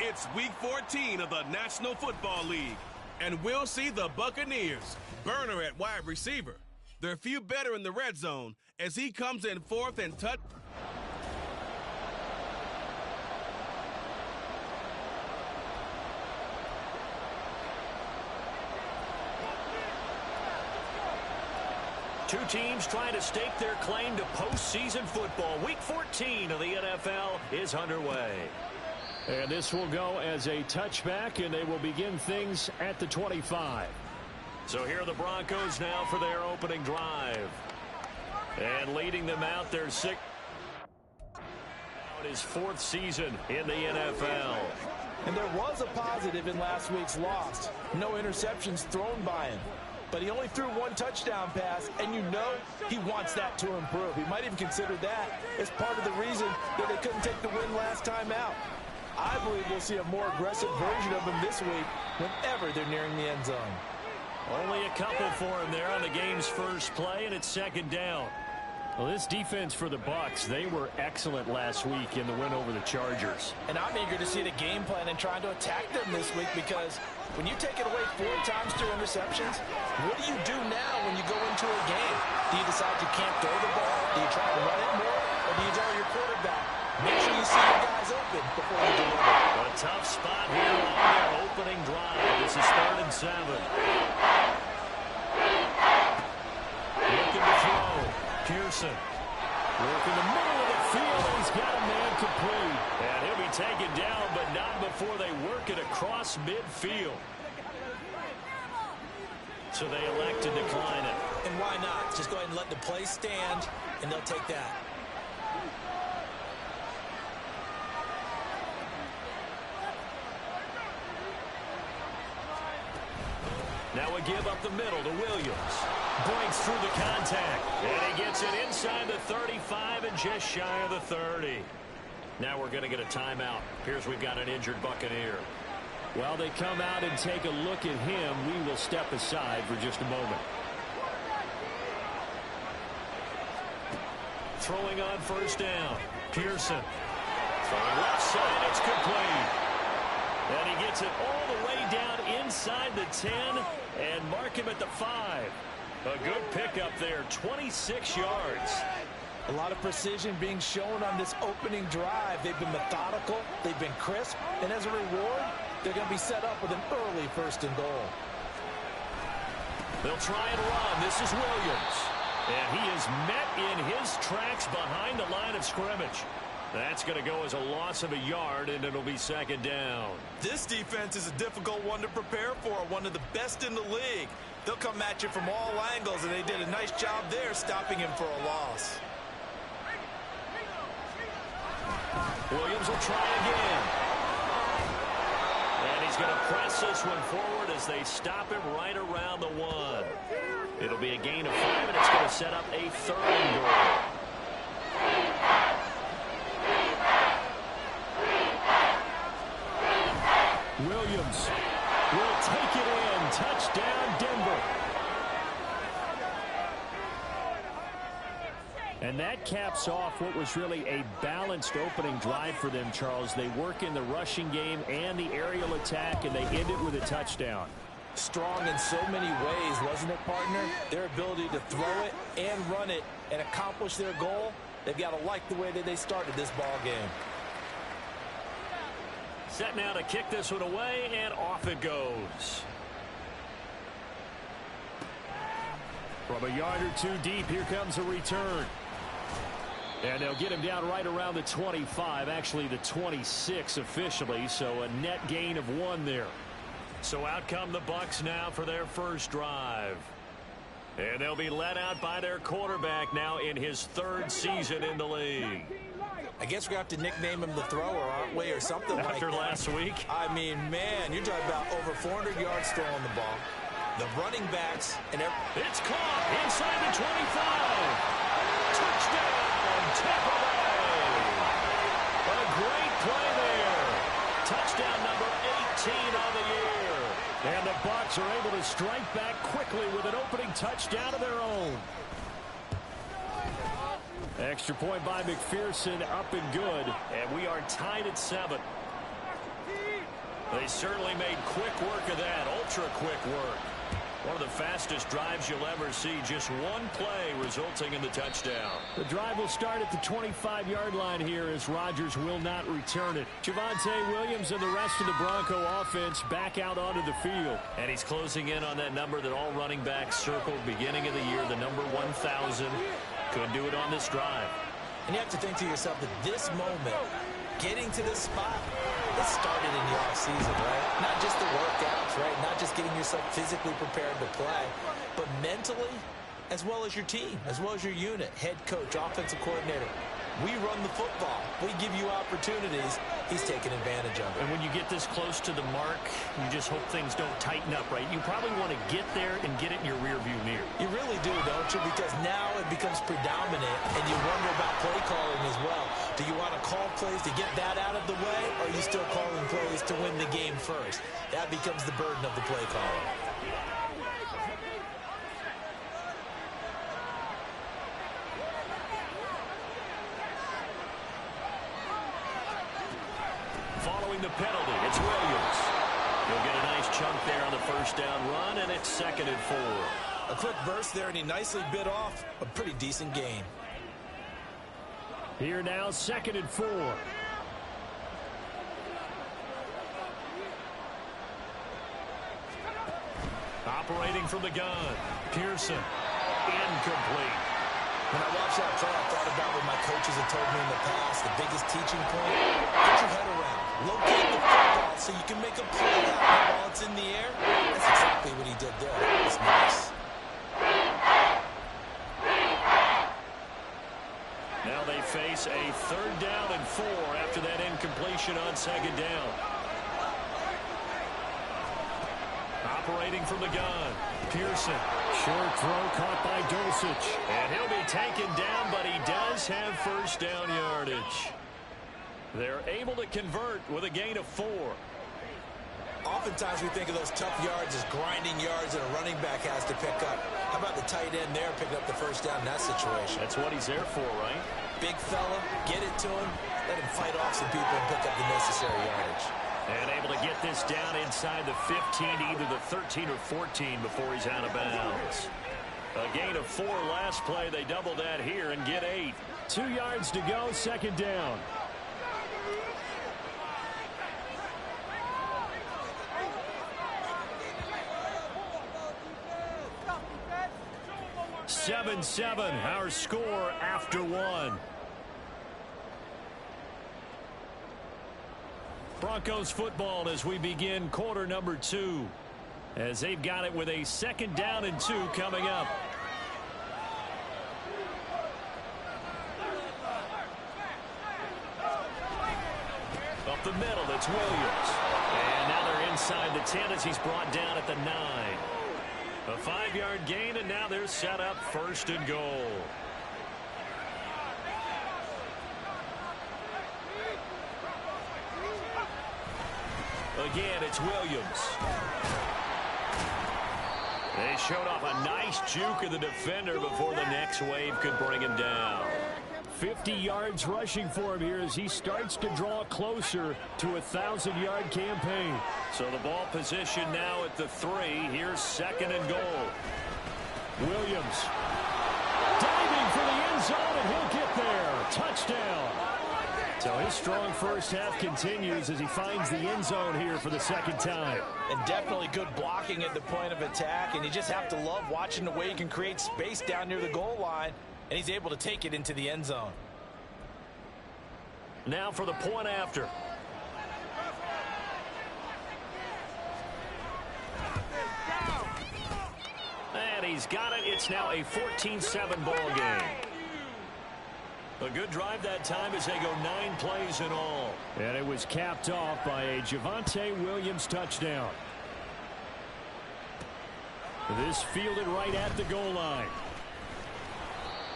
It's Week 14 of the National Football League, and we'll see the Buccaneers, Burner at wide receiver. They're few better in the red zone as he comes in fourth and touch. Two teams trying to stake their claim to postseason football. Week 14 of the NFL is underway. And this will go as a touchback, and they will begin things at the 25. So here are the Broncos now for their opening drive. And leading them out, their sixth. His fourth season in the NFL. And there was a positive in last week's loss. No interceptions thrown by him. But he only threw one touchdown pass, and you know he wants that to improve. He might even consider that as part of the reason that they couldn't take the win last time out. I believe we'll see a more aggressive version of him this week whenever they're nearing the end zone. Only a couple for him there on the game's first play, and it's second down. Well, this defense for the Bucs, they were excellent last week in the win over the Chargers. And I'm eager to see the game plan and trying to attack them this week, because when you take it away 4 times through interceptions, what do you do now when you go into a game? Do you decide you can't throw the ball? Do you try to run it more? Or do you tell your quarterback, make sure you see your guys open before you deliver? A tough spot here on their opening drive. This is 3rd and 7. Looking to throw. Pearson. Work in the middle of the field. He's got a man complete. And he'll be taken down, but not before they work it across midfield. So they elect to decline it. And why not? Just go ahead and let the play stand, and they'll take that. Now a give up the middle to Williams. Breaks through the contact. And he gets it inside the 35 and just shy of the 30. Now we're going to get a timeout. Appears we've got an injured Buccaneer. While they come out and take a look at him, we will step aside for just a moment. Throwing on first down. Pearson. Throwing left side. It's complete. And he gets it all the way down inside the 10 and mark him at the 5. A good pickup there, 26 yards. A lot of precision being shown on this opening drive. They've been methodical, they've been crisp, and as a reward, they're going to be set up with an early 1st and goal. They'll try and run. This is Williams. And he is met in his tracks behind the line of scrimmage. That's going to go as a loss of a yard, and it'll be second down. This defense is a difficult one to prepare for, one of the best in the league. They'll come at you from all angles, and they did a nice job there stopping him for a loss. Williams will try again. And he's going to press this one forward as they stop him right around the 1. It'll be a gain of 5, and it's going to set up a 3rd and goal. Williams will take it in. Touchdown, Denver. And that caps off what was really a balanced opening drive for them, Charles. They work in the rushing game and the aerial attack, and they end it with a touchdown. Strong in so many ways, wasn't it, partner? Their ability to throw it and run it and accomplish their goal, they've got to like the way that they started this ball game. Set now to kick this one away, and off it goes. From a yard or 2 deep, here comes a return. And they'll get him down right around the 25, actually the 26 officially, so a net gain of 1 there. So out come the Bucs now for their first drive. And they'll be led out by their quarterback now in his 3rd season in the league. I guess we're going to have to nickname him the thrower, aren't we, or something like that. After last week? I mean, man, you're talking about over 400 yards throwing the ball. The running backs and it's caught inside the 25. Touchdown, Tampa Bay. What a great play there. Touchdown number 18 on the year. And the Bucs are able to strike back quickly with an opening touchdown of their own. Extra point by McPherson, up and good. And we are tied at 7. They certainly made quick work of that, ultra-quick work. One of the fastest drives you'll ever see, just one play resulting in the touchdown. The drive will start at the 25-yard line here as Rodgers will not return it. Javonte Williams and the rest of the Bronco offense back out onto the field. And he's closing in on that number that all running backs circled beginning of the year, the number 1,000. Could do it on this drive. And you have to think to yourself that this moment, getting to this spot, it started in the offseason, right? Not just the workouts, right? Not just getting yourself physically prepared to play, but mentally, as well as your team, as well as your unit, head coach, offensive coordinator. We run the football. We give you opportunities. He's taking advantage of it. And when you get this close to the mark, you just hope things don't tighten up, right? You probably want to get there and get it in your rearview mirror. You really do, don't you? Because now it becomes predominant, and you wonder about play calling as well. Do you want to call plays to get that out of the way, or are you still calling plays to win the game first? That becomes the burden of the play caller. Following the penalty, it's Williams. He'll get a nice chunk there on the first down run, and it's 2nd and 4. A quick burst there, and he nicely bit off a pretty decent gain. Here now, 2nd and 4. Operating from the gun, Pearson, incomplete. When I watched that play, I thought about what my coaches have told me in the past. The biggest teaching point, get your head around. Locate the football so you can make a play out of it while it's in the air. That's exactly what he did there. It was nice. Now they face a 3rd down and 4 after that incompletion on 2nd down. Operating from the gun, Pearson. Short throw caught by Dulcich. And he'll be taken down, but he does have first down yardage. They're able to convert with a gain of 4. Oftentimes we think of those tough yards as grinding yards that a running back has to pick up. How about the tight end there picking up the first down in that situation? That's what he's there for, right? Big fella, get it to him, let him fight off some people and pick up the necessary yardage. And able to get this down inside the 15 to either the 13 or 14 before he's out of bounds. A gain of 4 last play. They double that here and get 8. 2 yards to go, 2nd down. "7-7", our score after 1. Broncos football as we begin quarter number 2. As they've got it with a 2nd down and 2 coming up. Up the middle, it's Williams. And now they're inside the 10 as he's brought down at the 9. A 5-yard gain, and now they're set up 1st and goal. Again, it's Williams. They showed off a nice juke of the defender before the next wave could bring him down. 50 yards rushing for him here as he starts to draw closer to a 1,000-yard campaign. So the ball position now at the 3. Here's 2nd and goal. Williams diving for the end zone, and he'll get there. Touchdown. So his strong first half continues as he finds the end zone here for the 2nd time. And definitely good blocking at the point of attack, and you just have to love watching the way he can create space down near the goal line, and he's able to take it into the end zone. Now for the point after. And he's got it. It's now a 14-7 ball game. A good drive that time as they go 9 plays in all. And it was capped off by a Javonte Williams touchdown. This fielded right at the goal line.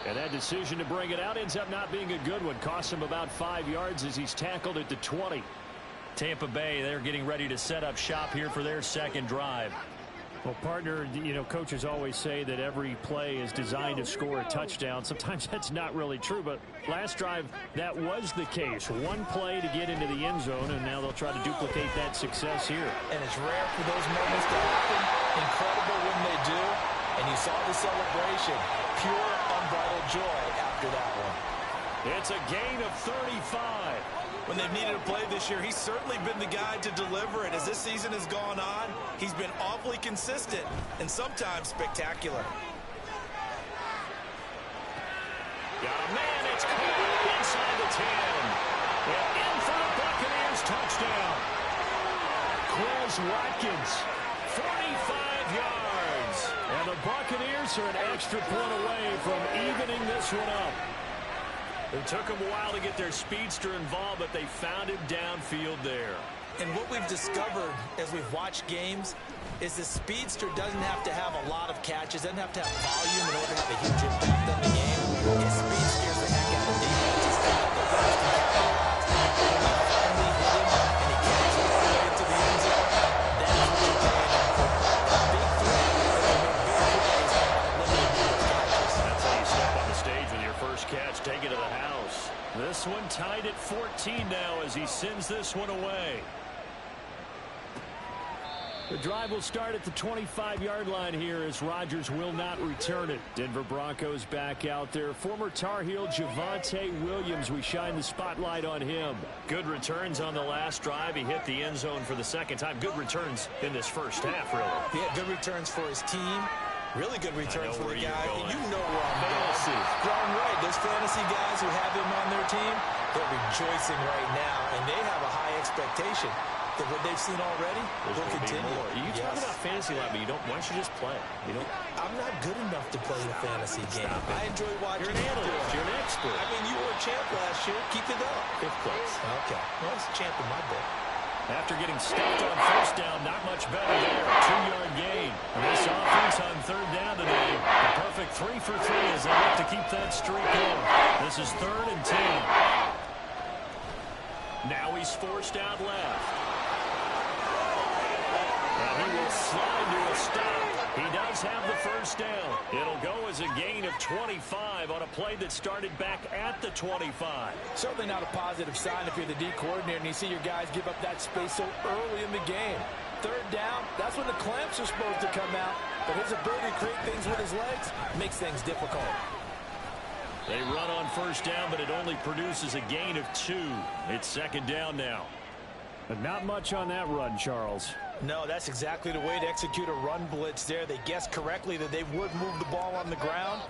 And that decision to bring it out ends up not being a good one. Costs him about 5 yards as he's tackled at the 20. Tampa Bay, they're getting ready to set up shop here for their 2nd drive. Well, partner, you know, coaches always say that every play is designed to score a touchdown. Sometimes that's not really true, but last drive, that was the case. One play to get into the end zone, and now they'll try to duplicate that success here. And it's rare for those moments to happen. Incredible when they do. And you saw the celebration. Pure, unbridled joy after that one. It's a gain of 35. When they've needed a play this year, he's certainly been the guy to deliver it. As this season has gone on, he's been awfully consistent and sometimes spectacular. Got a man, it's caught inside the 10. And in for the Buccaneers touchdown. Chris Watkins, 45 yards. And the Buccaneers are an extra point away from evening this one up. It took them a while to get their speedster involved, but they found him downfield there. And what we've discovered as we've watched games is the speedster doesn't have to have a lot of catches, doesn't have to have volume in order to have a huge impact on the game. His speed scares the heck out of defenses. The players can capitalize. When you finally hit him and he catches it all the way into the end zone, that's what you're paying him for. A big threat that can make big plays on a limited number of catches. That's how you step on the stage with your first catch, take it to the house. This one tied at 14 now as he sends this one away. The drive will start at the 25-yard line here as Rodgers will not return it. Denver Broncos back out there. Former Tar Heel Javonte Williams, we shine the spotlight on him. Good returns on the last drive. He hit the end zone for the second time. Good returns in this first half, really. Yeah, good returns for his team. Really good returns for the guy. You know where I'm Fantasy. going. Right. Those fantasy guys who have him on their team, they're rejoicing right now, and they have a high expectation that what they've seen already will continue. You talk about fantasy a lot, but you don't. Why don't you just play? You don't. I'm not good enough to play a fantasy game. I enjoy watching. You're an analyst. You're an expert. I mean, you were a champ last year. Keep it up. 5th place. Okay. Well, it's a champ in my book. After getting stopped on first down, not much better there. 2-yard gain. This offense on third down today, a perfect 3 for 3 as they look to keep that streak going. This is 3rd and 10. Now he's forced out left. And he will slide to a stop. He does have the first down. It'll go as a gain of 25 on a play that started back at the 25. Certainly not a positive sign if you're the D coordinator and you see your guys give up that space so early in the game. 3rd down, that's when the clamps are supposed to come out. But his ability to create things with his legs makes things difficult. They run on first down, but it only produces a gain of 2. It's 2nd down now. But not much on that run, Charles. No, that's exactly the way to execute a run blitz there. They guessed correctly that they would move the ball on the ground,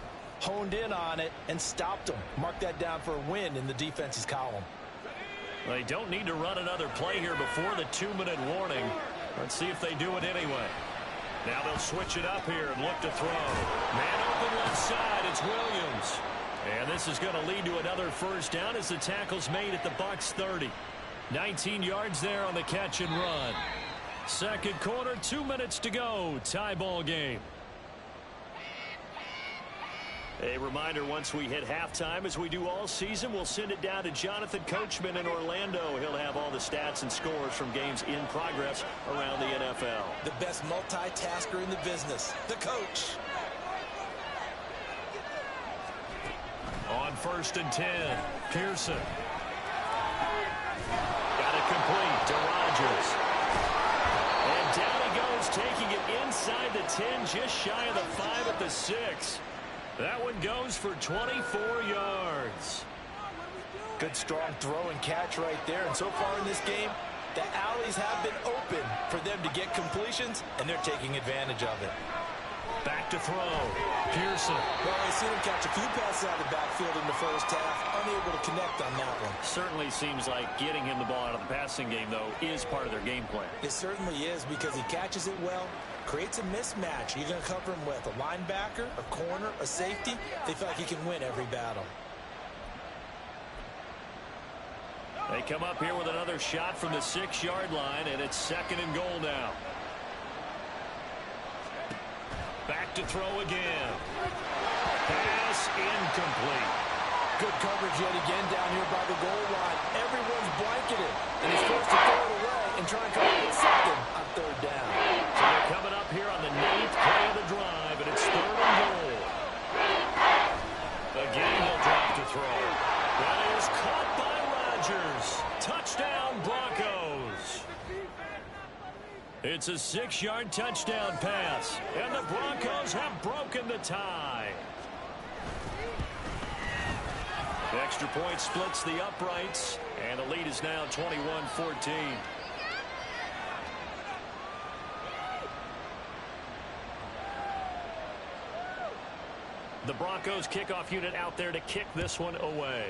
honed in on it, and stopped them. Mark that down for a win in the defense's column. They don't need to run another play here before the 2-minute warning. Let's see if they do it anyway. Now they'll switch it up here and look to throw. Man open left side, it's Williams. And this is going to lead to another first down as the tackle's made at the Bucs 30. 19 yards there on the catch and run. Second quarter, 2 minutes to go. Tie ball game. A reminder, once we hit halftime, as we do all season, we'll send it down to Jonathan Coachman in Orlando. He'll have all the stats and scores from games in progress around the NFL. The best multitasker in the business, the coach. On 1st and 10, Pearson. Got it complete to Rodgers. And down he goes, taking it inside the 10, just shy of the 5 at the 6. That one goes for 24 yards. Good strong throw and catch right there. And so far in this game, the alleys have been open for them to get completions, and they're taking advantage of it. Back to throw. Pearson. Well, I seen him catch a few passes out of the backfield in the first half. Unable to connect on that one. Certainly seems like getting him the ball out of the passing game, though, is part of their game plan. It certainly is because he catches it well, creates a mismatch. You're going to cover him with a linebacker, a corner, a safety. They feel like he can win every battle. They come up here with another shot from the 6-yard line, and it's 2nd and goal now. Back to throw again. Pass incomplete. Good coverage yet again down here by the goal line. Everyone's blanketed, and he's forced to throw it away and try and come up with 2nd on 3rd down. So they're coming up here on the 9 Touchdown, Broncos. It's a 6-yard touchdown pass, and the Broncos have broken the tie. The extra point splits the uprights, and the lead is now 21-14. The Broncos kickoff unit out there to kick this one away.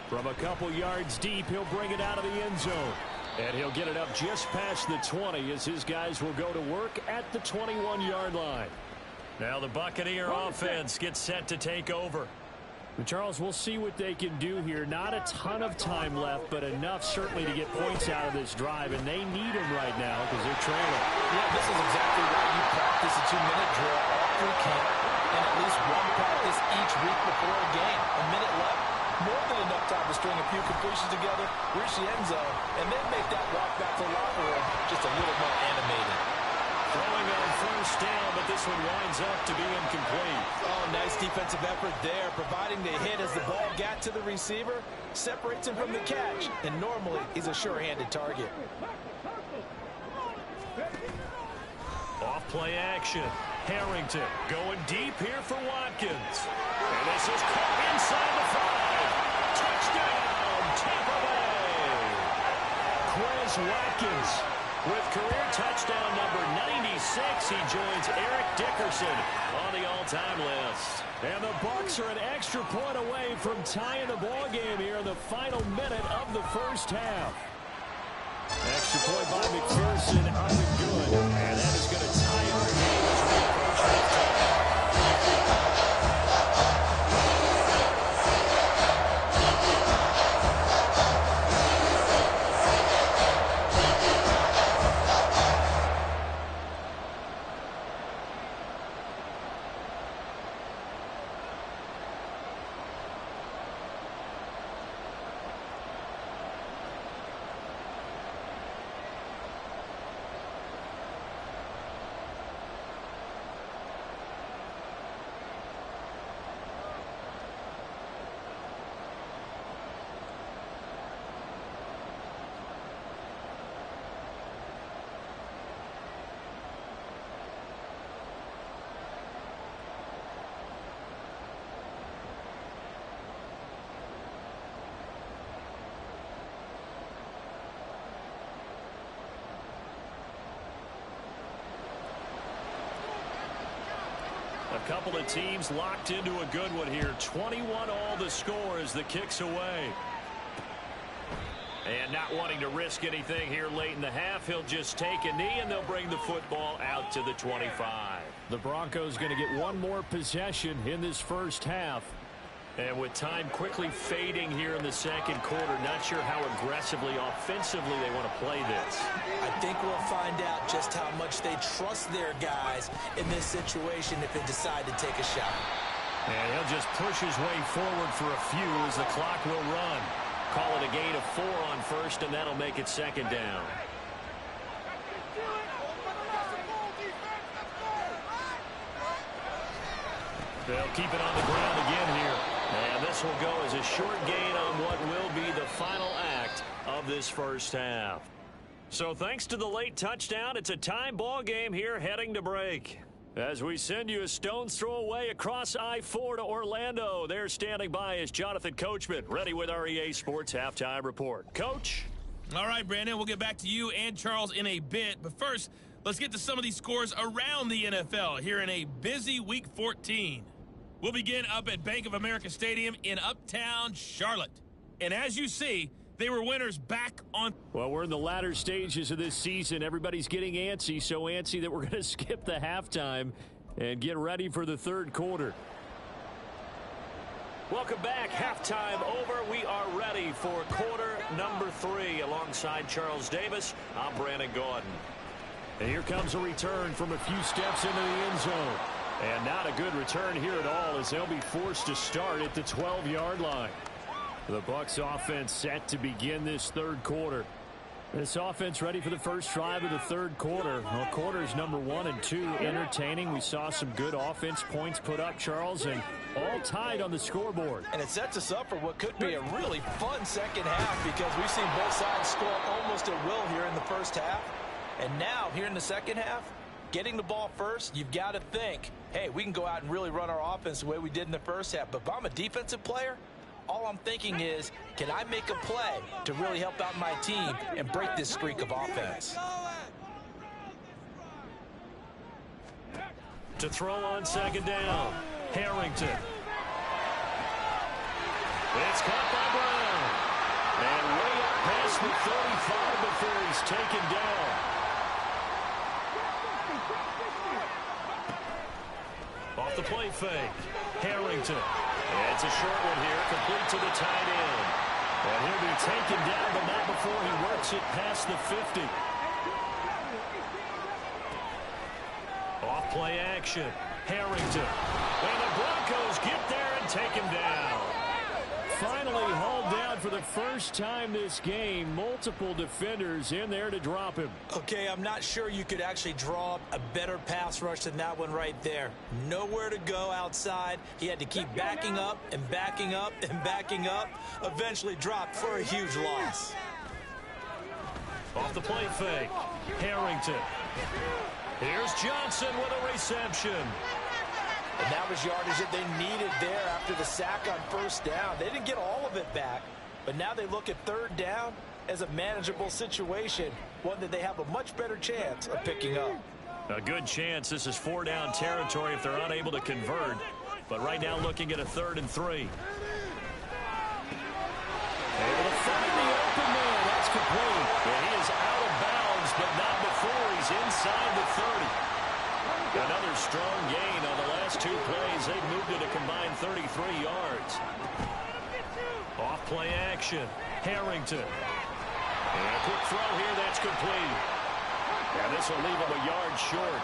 From a couple yards deep, he'll bring it out of the end zone. And he'll get it up just past the 20 as his guys will go to work at the 21-yard line. Now the Buccaneer offense gets set to take over. Charles, we'll see what they can do here. Not a ton of time left, but enough certainly to get points out of this drive, and they need them right now because they're trailing. Yeah, this is exactly why you practice a 2-minute drill all through camp and at least one practice each week before a game. A minute left, more than enough time to string a few completions together, reach the end zone, and then make that walk back to the locker room just a little more animated. Throwing on first down, but this one winds up to be incomplete. Oh, nice defensive effort there, providing the hit as the ball got to the receiver, separates him from the catch, and normally he's a sure-handed target. Off play action. Harrington going deep here for Watkins. And this is caught inside the 5. Touchdown, Tampa Bay. Quez Watkins with career touchdown number 96. He joins Eric Dickerson on the all-time list. And the Bucs are an extra point away from tying the ball game here in the final minute of the first half. Extra point by McPherson up and good. And that is going to tie our game as we approach halftime. A couple of teams locked into a good one here. 21 all the score as the kick's away. And not wanting to risk anything here late in the half, he'll just take a knee and they'll bring the football out to the 25. The Broncos going to get one more possession in this first half. And with time quickly fading here in the second quarter, not sure how aggressively, offensively they want to play this. I think we'll find out just how much they trust their guys in this situation if they decide to take a shot. And he'll just push his way forward for a few as the clock will run. Call it a gain of 4 on first, and that'll make it second down. They'll keep it on the ground again here. And this will go as a short gain on what will be the final act of this first half. So thanks to the late touchdown, it's a tie ball game here heading to break. As we send you a stone's throw away across I-4 to Orlando, there standing by is Jonathan Coachman, ready with our EA Sports Halftime Report. Coach? All right, Brandon, we'll get back to you and Charles in a bit. But first, let's get to some of these scores around the NFL here in a busy Week 14. We'll begin up at Bank of America Stadium in Uptown Charlotte. And as you see, they were winners back on. Well, we're in the latter stages of this season. Everybody's getting antsy, so antsy that we're going to skip the halftime and get ready for the third quarter. Welcome back. Halftime over. We are ready for quarter number 3 alongside Charles Davis. I'm Brandon Gordon. And here comes a return from a few steps into the end zone. And not a good return here at all as they'll be forced to start at the 12-yard line. The Bucs offense set to begin this third quarter. This offense ready for the first drive of the third quarter. Well, quarters number 1 and 2 entertaining. We saw some good offense points put up, Charles, and all tied on the scoreboard. And it sets us up for what could be a really fun second half because we've seen both sides score almost at will here in the first half. And now, here in the second half, getting the ball first, you've got to think, hey, we can go out and really run our offense the way we did in the first half. But if I'm a defensive player, all I'm thinking is, can I make a play to really help out my team and break this streak of offense? To throw on second down, Harrington. It's caught by Brown. And way up past the 35 before he's taken down. Off the play fake, Harrington. It's a short one here, complete to the tight end. And he'll be taken down, but not before he works it past the 50. Off play action, Harrington. And the Broncos get there and take him down. Finally hauled down for the first time this game. Multiple defenders in there to drop him. Okay, I'm not sure you could actually draw up a better pass rush than that one right there. Nowhere to go outside. He had to keep backing up and backing up and backing up. Eventually dropped for a huge loss. Off the play fake, Harrington. Here's Johnson with a reception. And that was yardage that they needed there after the sack on first down. They didn't get all of it back, but now they look at third down as a manageable situation, one that they have a much better chance of picking up. A good chance. This is 4-down territory if they're unable to convert. But right now looking at a 3rd and 3. Able to find the open man. That's complete. And he is out of bounds, but not before he's inside the 30. Another strong gain on the last 2 plays. They've moved it a combined 33 yards. Off play action, Harrington. And a quick throw here, that's complete. And this will leave him a yard short.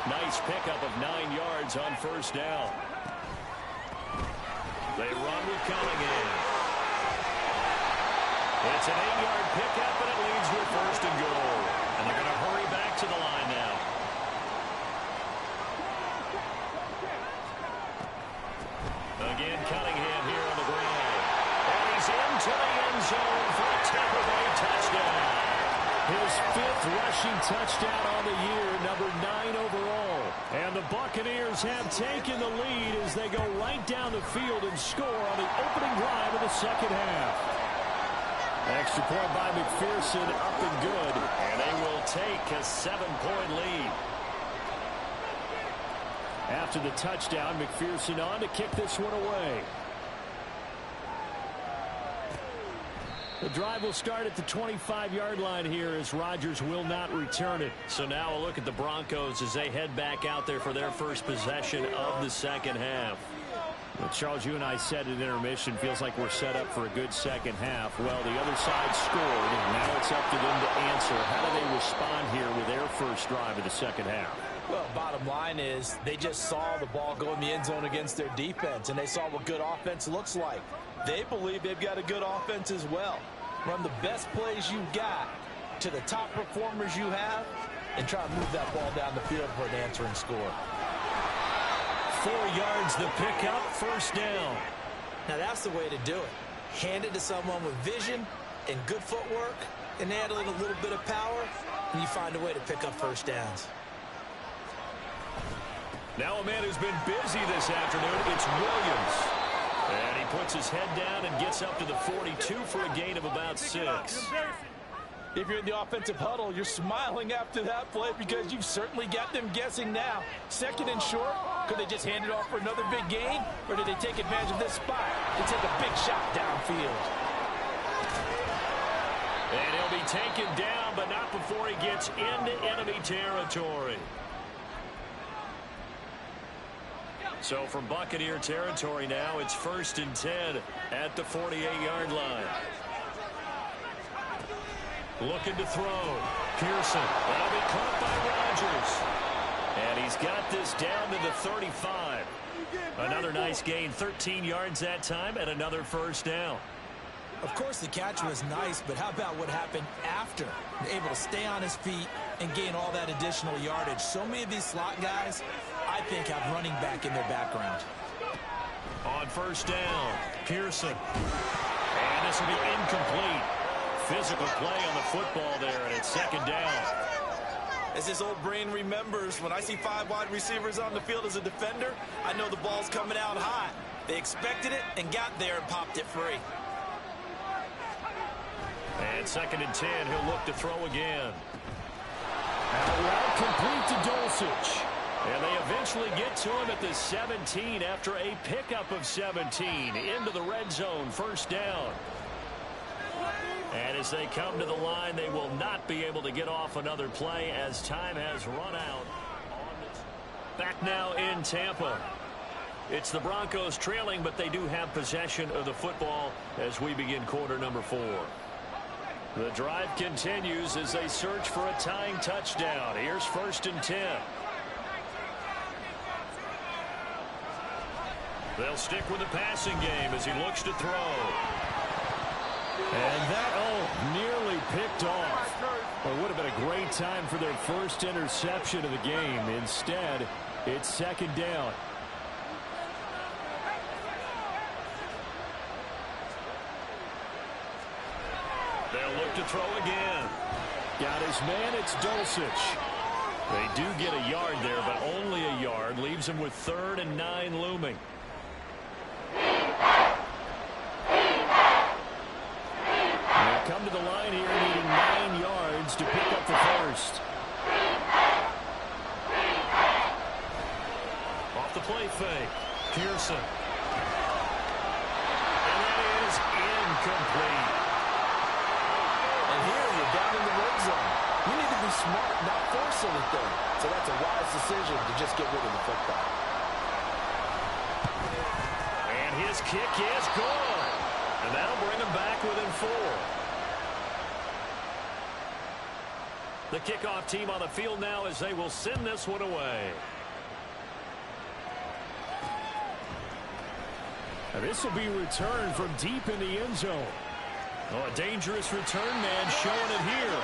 Nice pickup of 9 yards on first down. They run with Cunningham. It's an 8-yard pickup, and it leads to a 1st and goal. And they're going to hurry back to the line now. Again, Cunningham here on the ground. And he's into the end zone for a Tampa Bay touchdown. His 5th rushing touchdown on the year, number 9 overall. And the Buccaneers have taken the lead as they go right down the field and score on the opening drive of the second half. Extra point by McPherson, up and good. And they will take a 7-point lead. After the touchdown, McPherson on to kick this one away. The drive will start at the 25-yard line here as Rodgers will not return it. So now a look at the Broncos as they head back out there for their first possession of the second half. Well, Charles, you and I said at intermission, feels like we're set up for a good second half. Well, the other side scored, and now it's up to them to answer. How do they respond here with their first drive of the second half? Well, bottom line is they just saw the ball go in the end zone against their defense, and they saw what good offense looks like. They believe they've got a good offense as well. Run the best plays you got to the top performers you have and try to move that ball down the field for an answering score. 4 yards the pickup, 1st down. Now that's the way to do it. Hand it to someone with vision and good footwork and add a little bit of power, and you find a way to pick up 1st downs. Now a man who's been busy this afternoon, it's Williams. And he puts his head down and gets up to the 42 for a gain of about 6. If you're in the offensive huddle, you're smiling after that play because you've certainly got them guessing now. 2nd and short, could they just hand it off for another big gain? Or did they take advantage of this spot to take a big shot downfield? And he'll be taken down, but not before he gets into enemy territory. So from Buccaneer territory now, it's 1st and 10 at the 48-yard line. Looking to throw. Pearson. That'll be caught by Rodgers. And he's got this down to the 35. Another nice gain, 13 yards that time, and another 1st down. Of course, the catch was nice, but how about what happened after? Able to stay on his feet and gain all that additional yardage. So many of these slot guys, I think, have running back in their background. On first down, Pearson. And this will be incomplete. Physical play on the football there, and it's second down. As his old brain remembers, when I see 5 wide receivers on the field as a defender, I know the ball's coming out hot. They expected it and got there and popped it free. And second and 10, he'll look to throw again. Out route complete to Dulcich. And they eventually get to him at the 17 after a pickup of 17 into the red zone, first down. And as they come to the line, they will not be able to get off another play as time has run out. Back now in Tampa. It's the Broncos trailing, but they do have possession of the football as we begin quarter number 4. The drive continues as they search for a tying touchdown. Here's first and 10. They'll stick with the passing game as he looks to throw. And that, nearly picked off. Well, it would have been a great time for their first interception of the game. Instead, it's second down. They'll look to throw again. Got his man, it's Dulcich. They do get a yard there, but only a yard. Leaves him with 3rd and 9 looming. They come to the line here needing 9 yards to pick up the first. Off the play fake. Pearson. And that is incomplete. And here you're down in the red zone. You need to be smart, not force anything. So that's a wise decision to just get rid of the football. And his kick is good. And that'll bring him back within 4. The kickoff team on the field now as they will send this one away. Now this will be returned from deep in the end zone. Oh, a dangerous return man showing it here.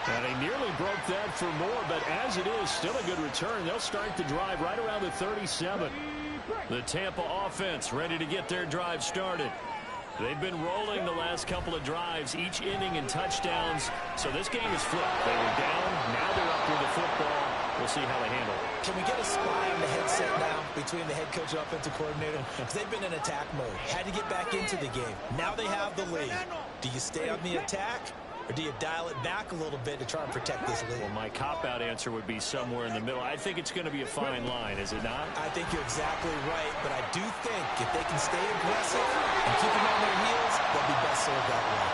And they nearly broke that for more, but as it is, still a good return. They'll start the drive right around the 37. The Tampa offense ready to get their drive started. They've been rolling the last couple of drives, each inning in touchdowns. So this game is flipped. They were down, now they're up with the football. We'll see how they handle it. Can we get a spy on the headset now between the head coach and offensive coordinator? Because they've been in attack mode. Had to get back into the game. Now they have the lead. Do you stay on the attack, or do you dial it back a little bit to try and protect this lead? Well, my cop-out answer would be somewhere in the middle. I think it's going to be a fine line, is it not? I think you're exactly right, but I do think if they can stay aggressive and keep them on their heels, they'll be best served that way.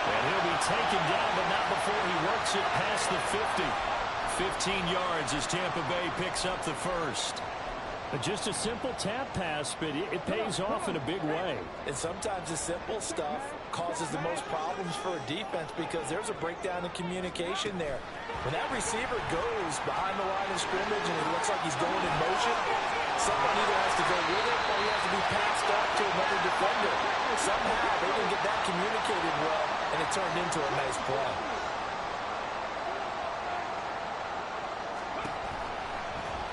And he'll be taken down, but not before he works it past the 50. 15 yards as Tampa Bay picks up the first. Just a simple tap pass, but it pays off in a big way. And sometimes the simple stuff causes the most problems for a defense because there's a breakdown in communication there. When that receiver goes behind the line of scrimmage and it looks like he's going in motion, someone either has to go with it or he has to be passed off to another defender. Somehow they didn't get that communicated well, and it turned into a nice play.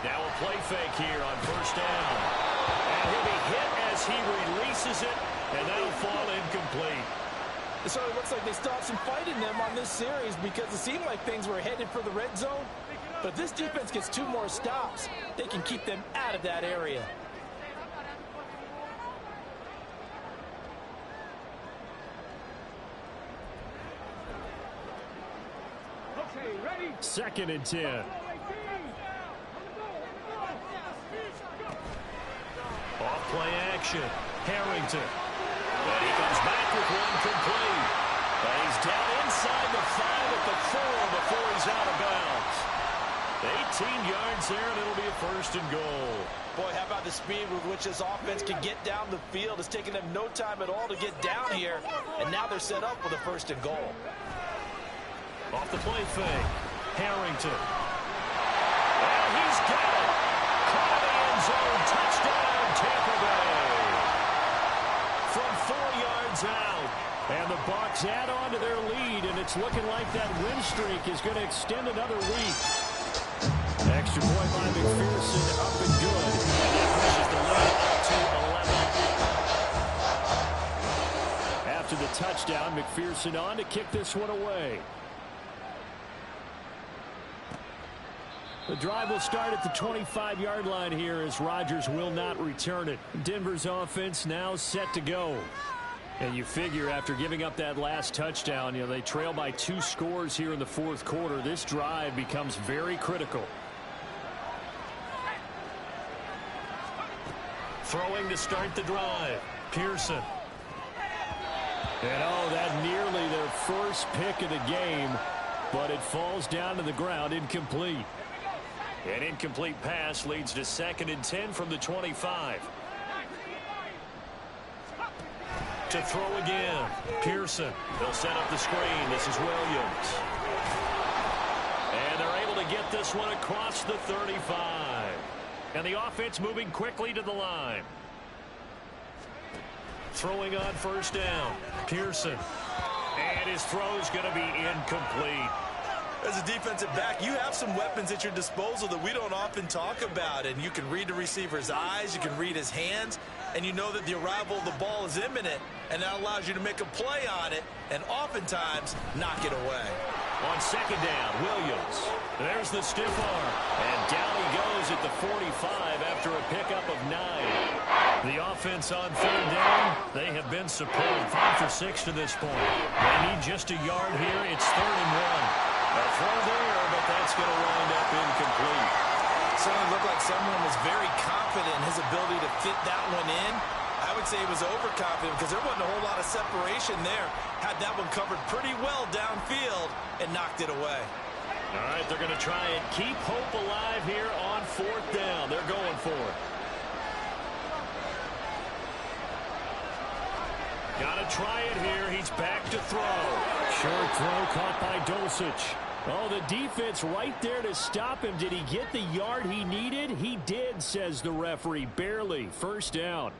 Now a play fake here on first down. And he'll be hit as he releases it, and that'll fall incomplete. So it looks like they still have some fight in them on this series because it seemed like things were headed for the red zone. But if this defense gets 2 more stops, they can keep them out of that area. Second and 10. Off-play action. Harrington. And he comes back with one complete. And he's down inside the 5 at the 4 before he's out of bounds. 18 yards there, and it'll be a first and goal. Boy, how about the speed with which this offense can get down the field? It's taken them no time at all to get down here, and now they're set up with a first and goal. Off the play fake. Harrington. And he's got it. Caught in the end zone. Touchdown, Tampa Bay. From 4 yards out, And the Bucs add on to their lead, and it's looking like that win streak is going to extend another week. Extra point by McPherson, up and good. And that pushes the lead up to 11. After the touchdown, McPherson on to kick this one away. The drive will start at the 25-yard line here as Rodgers will not return it. Denver's offense now set to go. And you figure after giving up that last touchdown, they trail by 2 scores here in the fourth quarter. This drive becomes very critical. Throwing to start the drive. Pearson. And that nearly their first pick of the game, but it falls down to the ground incomplete. An incomplete pass leads to 2nd and 10 from the 25. To throw again. Pearson. They'll set up the screen. This is Williams. And they're able to get this one across the 35. And the offense moving quickly to the line. Throwing on first down. Pearson. And his throw's going to be incomplete. As a defensive back, you have some weapons at your disposal that we don't often talk about. And you can read the receiver's eyes, you can read his hands, and you know that the arrival of the ball is imminent, and that allows you to make a play on it and oftentimes knock it away. On second down, Williams. There's the stiff arm. And down he goes at the 45 after a pickup of 9. The offense on third down, they have been superb. 5 for 6 to this point. They need just a yard here. It's 3rd and 1. A throw there, but that's going to wind up incomplete. Certainly looked like someone was very confident in his ability to fit that one in. I would say he was overconfident because there wasn't a whole lot of separation there. Had that one covered pretty well downfield and knocked it away. All right, they're going to try and keep hope alive here on 4th down. They're going for it. Got to try it here. He's back to throw. Short throw caught by Dulcich. Oh, the defense right there to stop him. Did he get the yard he needed? He did, says the referee. Barely. First down.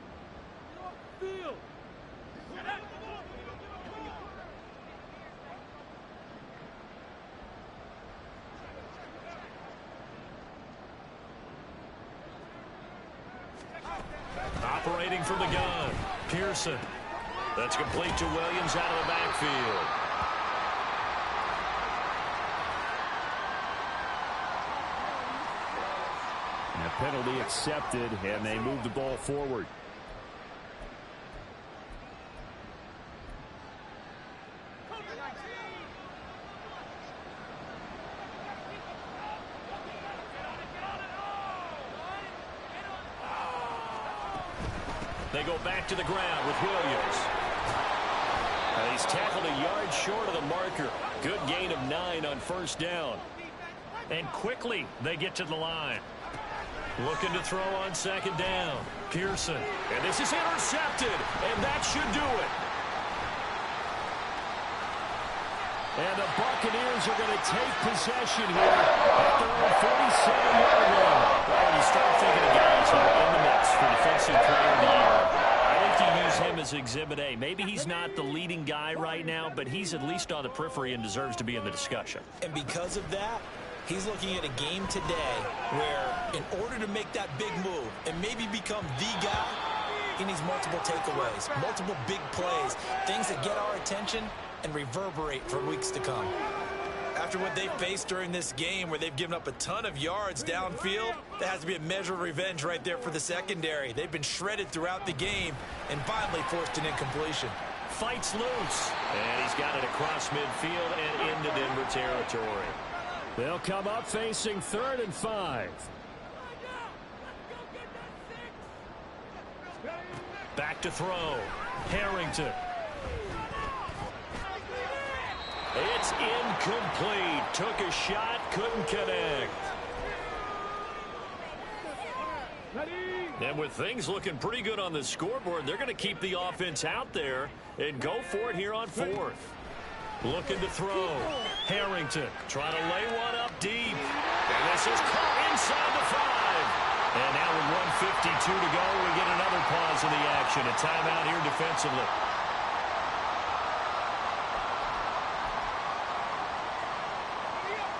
Operating from the gun. Pearson. That's complete to Williams out of the backfield. And a penalty accepted, and they move the ball forward. They go back to the ground with Williams. He's tackled a yard short of the marker. Good gain of 9 on first down. And quickly they get to the line. Looking to throw on second down. Pearson. And this is intercepted. And that should do it. And the Buccaneers are going to take possession here at their own 47-yard line. Well, when you start thinking of guys who are in the mix for Defensive Player of the Year, I think you use him as Exhibit A. Maybe he's not the leading guy right now, but he's at least on the periphery and deserves to be in the discussion. And because of that, he's looking at a game today where in order to make that big move and maybe become the guy, he needs multiple takeaways, multiple big plays, things that get our attention and reverberate for weeks to come. After what they faced during this game where they've given up a ton of yards downfield, that has to be a measure of revenge right there for the secondary. They've been shredded throughout the game and finally forced an incompletion. Fights loose, and he's got it across midfield and into Denver territory. They'll come up facing 3rd and 5. Back to throw. Harrington. It's incomplete. Took a shot, couldn't connect. And with things looking pretty good on the scoreboard, they're going to keep the offense out there and go for it here on 4th. Looking to throw. Harrington trying to lay one up deep. And this is caught inside the 5. And now with 1:52 to go, we get another pause in the action. A timeout here defensively.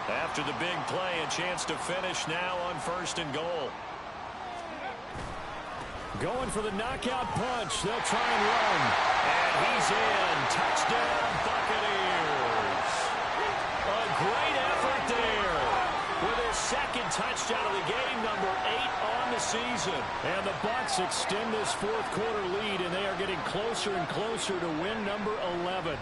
After the big play, a chance to finish now on 1st and goal. Going for the knockout punch. They'll try and run. And he's in. Touchdown, Buccaneers. A great effort there. With his 2nd touchdown of the game, number 8 on the season. And the Bucs extend this 4th quarter lead, and they are getting closer and closer to win number 11.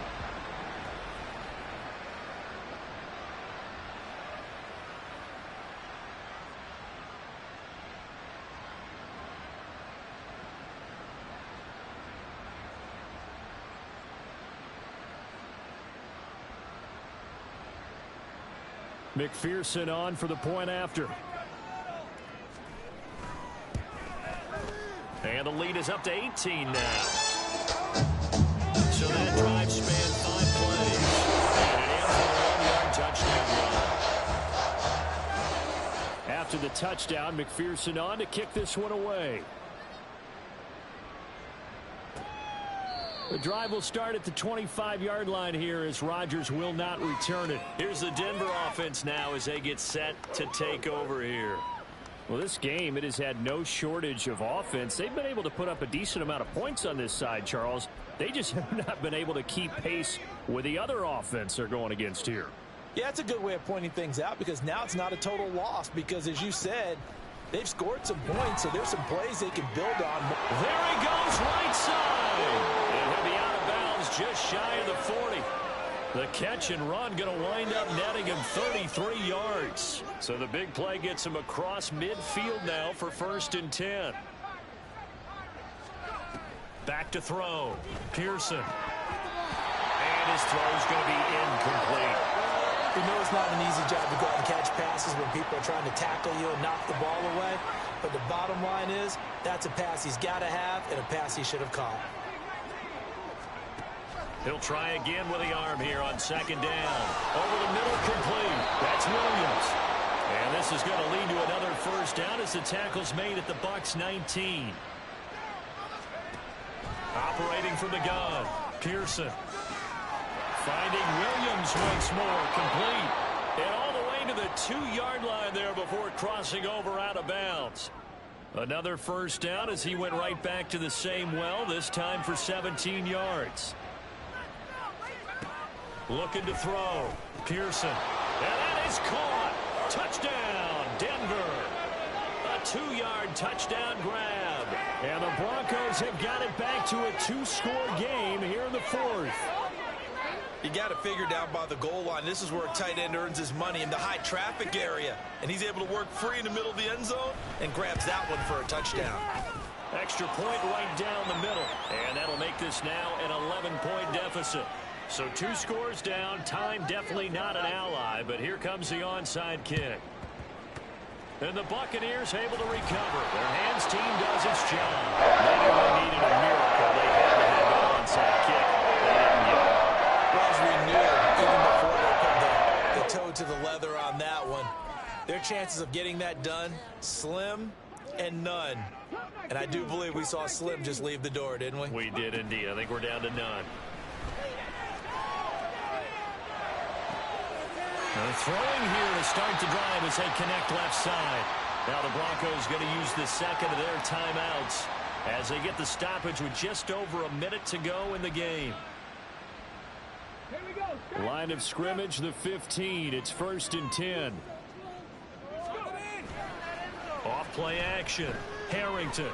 McPherson on for the point after. And the lead is up to 18 now. So that drive spanned 5 plays. And it ends with a 1-yard touchdown run. After the touchdown, McPherson on to kick this one away. The drive will start at the 25-yard line here as Rodgers will not return it. Here's the Denver offense now as they get set to take over here. Well, this game, it has had no shortage of offense. They've been able to put up a decent amount of points on this side, Charles. They just have not been able to keep pace with the other offense they're going against here. Yeah, it's a good way of pointing things out because now it's not a total loss because, as you said, they've scored some points, so there's some plays they can build on. There he goes, right side. And he'll be out of bounds just shy of the 40. The catch and run going to wind up netting him 33 yards. So the big play gets him across midfield now for 1st and 10. Back to throw. Pearson. And his throw's going to be incomplete. You know it's not an easy job to go out and catch passes when people are trying to tackle you and knock the ball away. But the bottom line is that's a pass he's got to have and a pass he should have caught. He'll try again with the arm here on 2nd down. Over the middle, complete. That's Williams. And this is going to lead to another 1st down as the tackle's made at the Bucs 19. Operating from the gun, Pearson. Finding Williams once more, complete. And all the way to the 2-yard line there before crossing over out of bounds. Another 1st down as he went right back to the same well, this time for 17 yards. Looking to throw. Pearson. And that is caught. Touchdown, Denver. A 2-yard touchdown grab. And the Broncos have got it back to a 2-score game here in the 4th. You got it figured out by the goal line. This is where a tight end earns his money in the high traffic area. And he's able to work free in the middle of the end zone and grabs that one for a touchdown. Extra point right down the middle. And that'll make this now an 11-point deficit. So 2 scores down. Time definitely not an ally, but here comes the onside kick. And the Buccaneers able to recover. Their hands team does its job. They knew they needed a miracle. They had to have an onside kick. They didn't get it. Well, as we knew, even before they put the toe to the leather on that one, their chances of getting that done, slim and none. And I do believe we saw Slim just leave the door, didn't we? We did indeed. I think we're down to none. They're throwing here to start the drive as they connect left side. Now the Broncos going to use the 2nd of their timeouts as they get the stoppage with just over a minute to go in the game. Line of scrimmage, the 15. It's 1st and 10. Off play action. Harrington.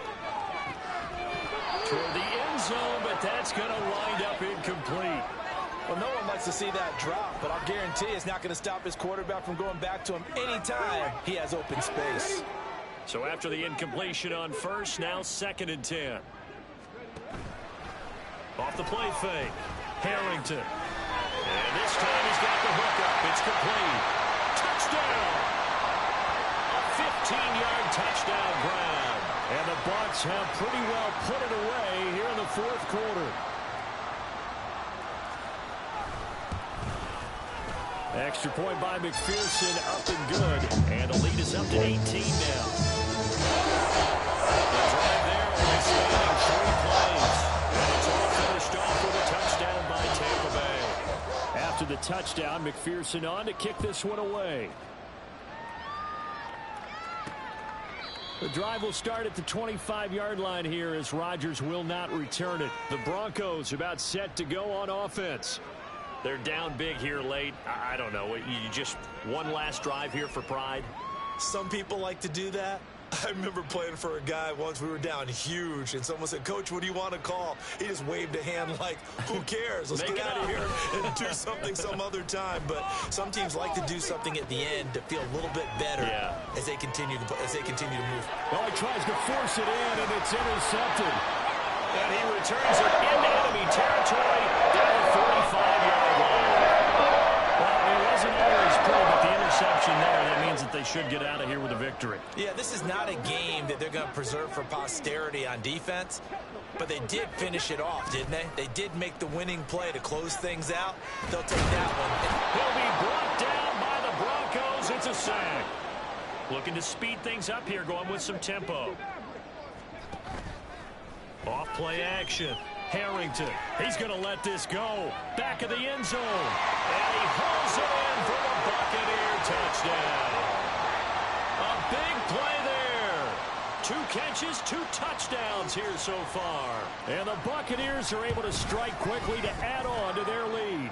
Toward the end zone, but that's going to wind up incomplete. Well, no one likes to see that drop, but I'll guarantee it's not going to stop his quarterback from going back to him anytime he has open space. So after the incompletion on 1st, now 2nd and 10. Off the play fake. Harrington. And this time he's got the hook up. It's complete. Touchdown! A 15-yard touchdown grab. And the Bucs have pretty well put it away here in the 4th quarter. Extra point by McPherson, up and good. And the lead is up to 18 now. The drive there only spanning 3 plays. And it's all finished off with a touchdown by Tampa Bay. After the touchdown, McPherson on to kick this one away. The drive will start at the 25-yard line here as Rodgers will not return it. The Broncos about set to go on offense. They're down big here late. I don't know. You just one last drive here for pride? Some people like to do that. I remember playing for a guy once. We were down huge, and someone said, "Coach, what do you want to call?" He just waved a hand like, who cares? Let's get out of here and do something some other time. But some teams like to do something at the end to feel a little bit better as they continue to move. Well, he tries to force it in, and it's intercepted. And he returns it into enemy territory down the 45-yard line. Well, it wasn't always pretty, but the interception there, that means that they should get out of here with a victory. Yeah, this is not a game that they're going to preserve for posterity on defense, but they did finish it off, didn't they? They did make the winning play to close things out. They'll take that one. He'll be brought down by the Broncos. It's a sack. Looking to speed things up here, going with some tempo. Off play action. Harrington. He's going to let this go. Back of the end zone. And he hauls it in for the Buccaneer touchdown. A big play there. 2 catches, 2 touchdowns here so far. And the Buccaneers are able to strike quickly to add on to their lead.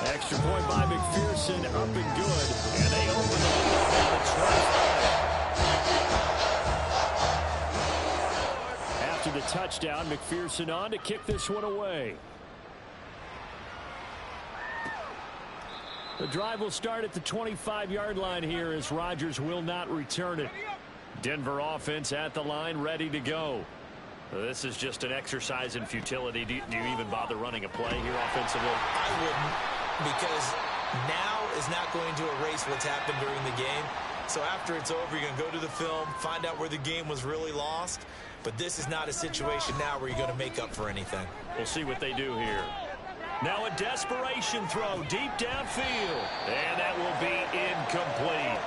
Extra point by McPherson, up and good. And they open the lead down at 25. After the touchdown, McPherson on to kick this one away. The drive will start at the 25-yard line here as Rodgers will not return it. Denver offense at the line, ready to go. This is just an exercise in futility. Do you even bother running a play here offensively? I wouldn't, because now is not going to erase what's happened during the game. So after it's over, you're going to go to the film, find out where the game was really lost. But this is not a situation now where you're going to make up for anything. We'll see what they do here. Now a desperation throw deep downfield. And that will be incomplete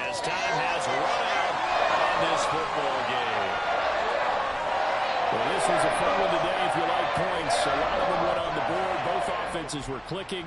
as time has run out on this football game. Well, this was a fun one today if you like points. A lot of them went on the board. Both offenses were clicking.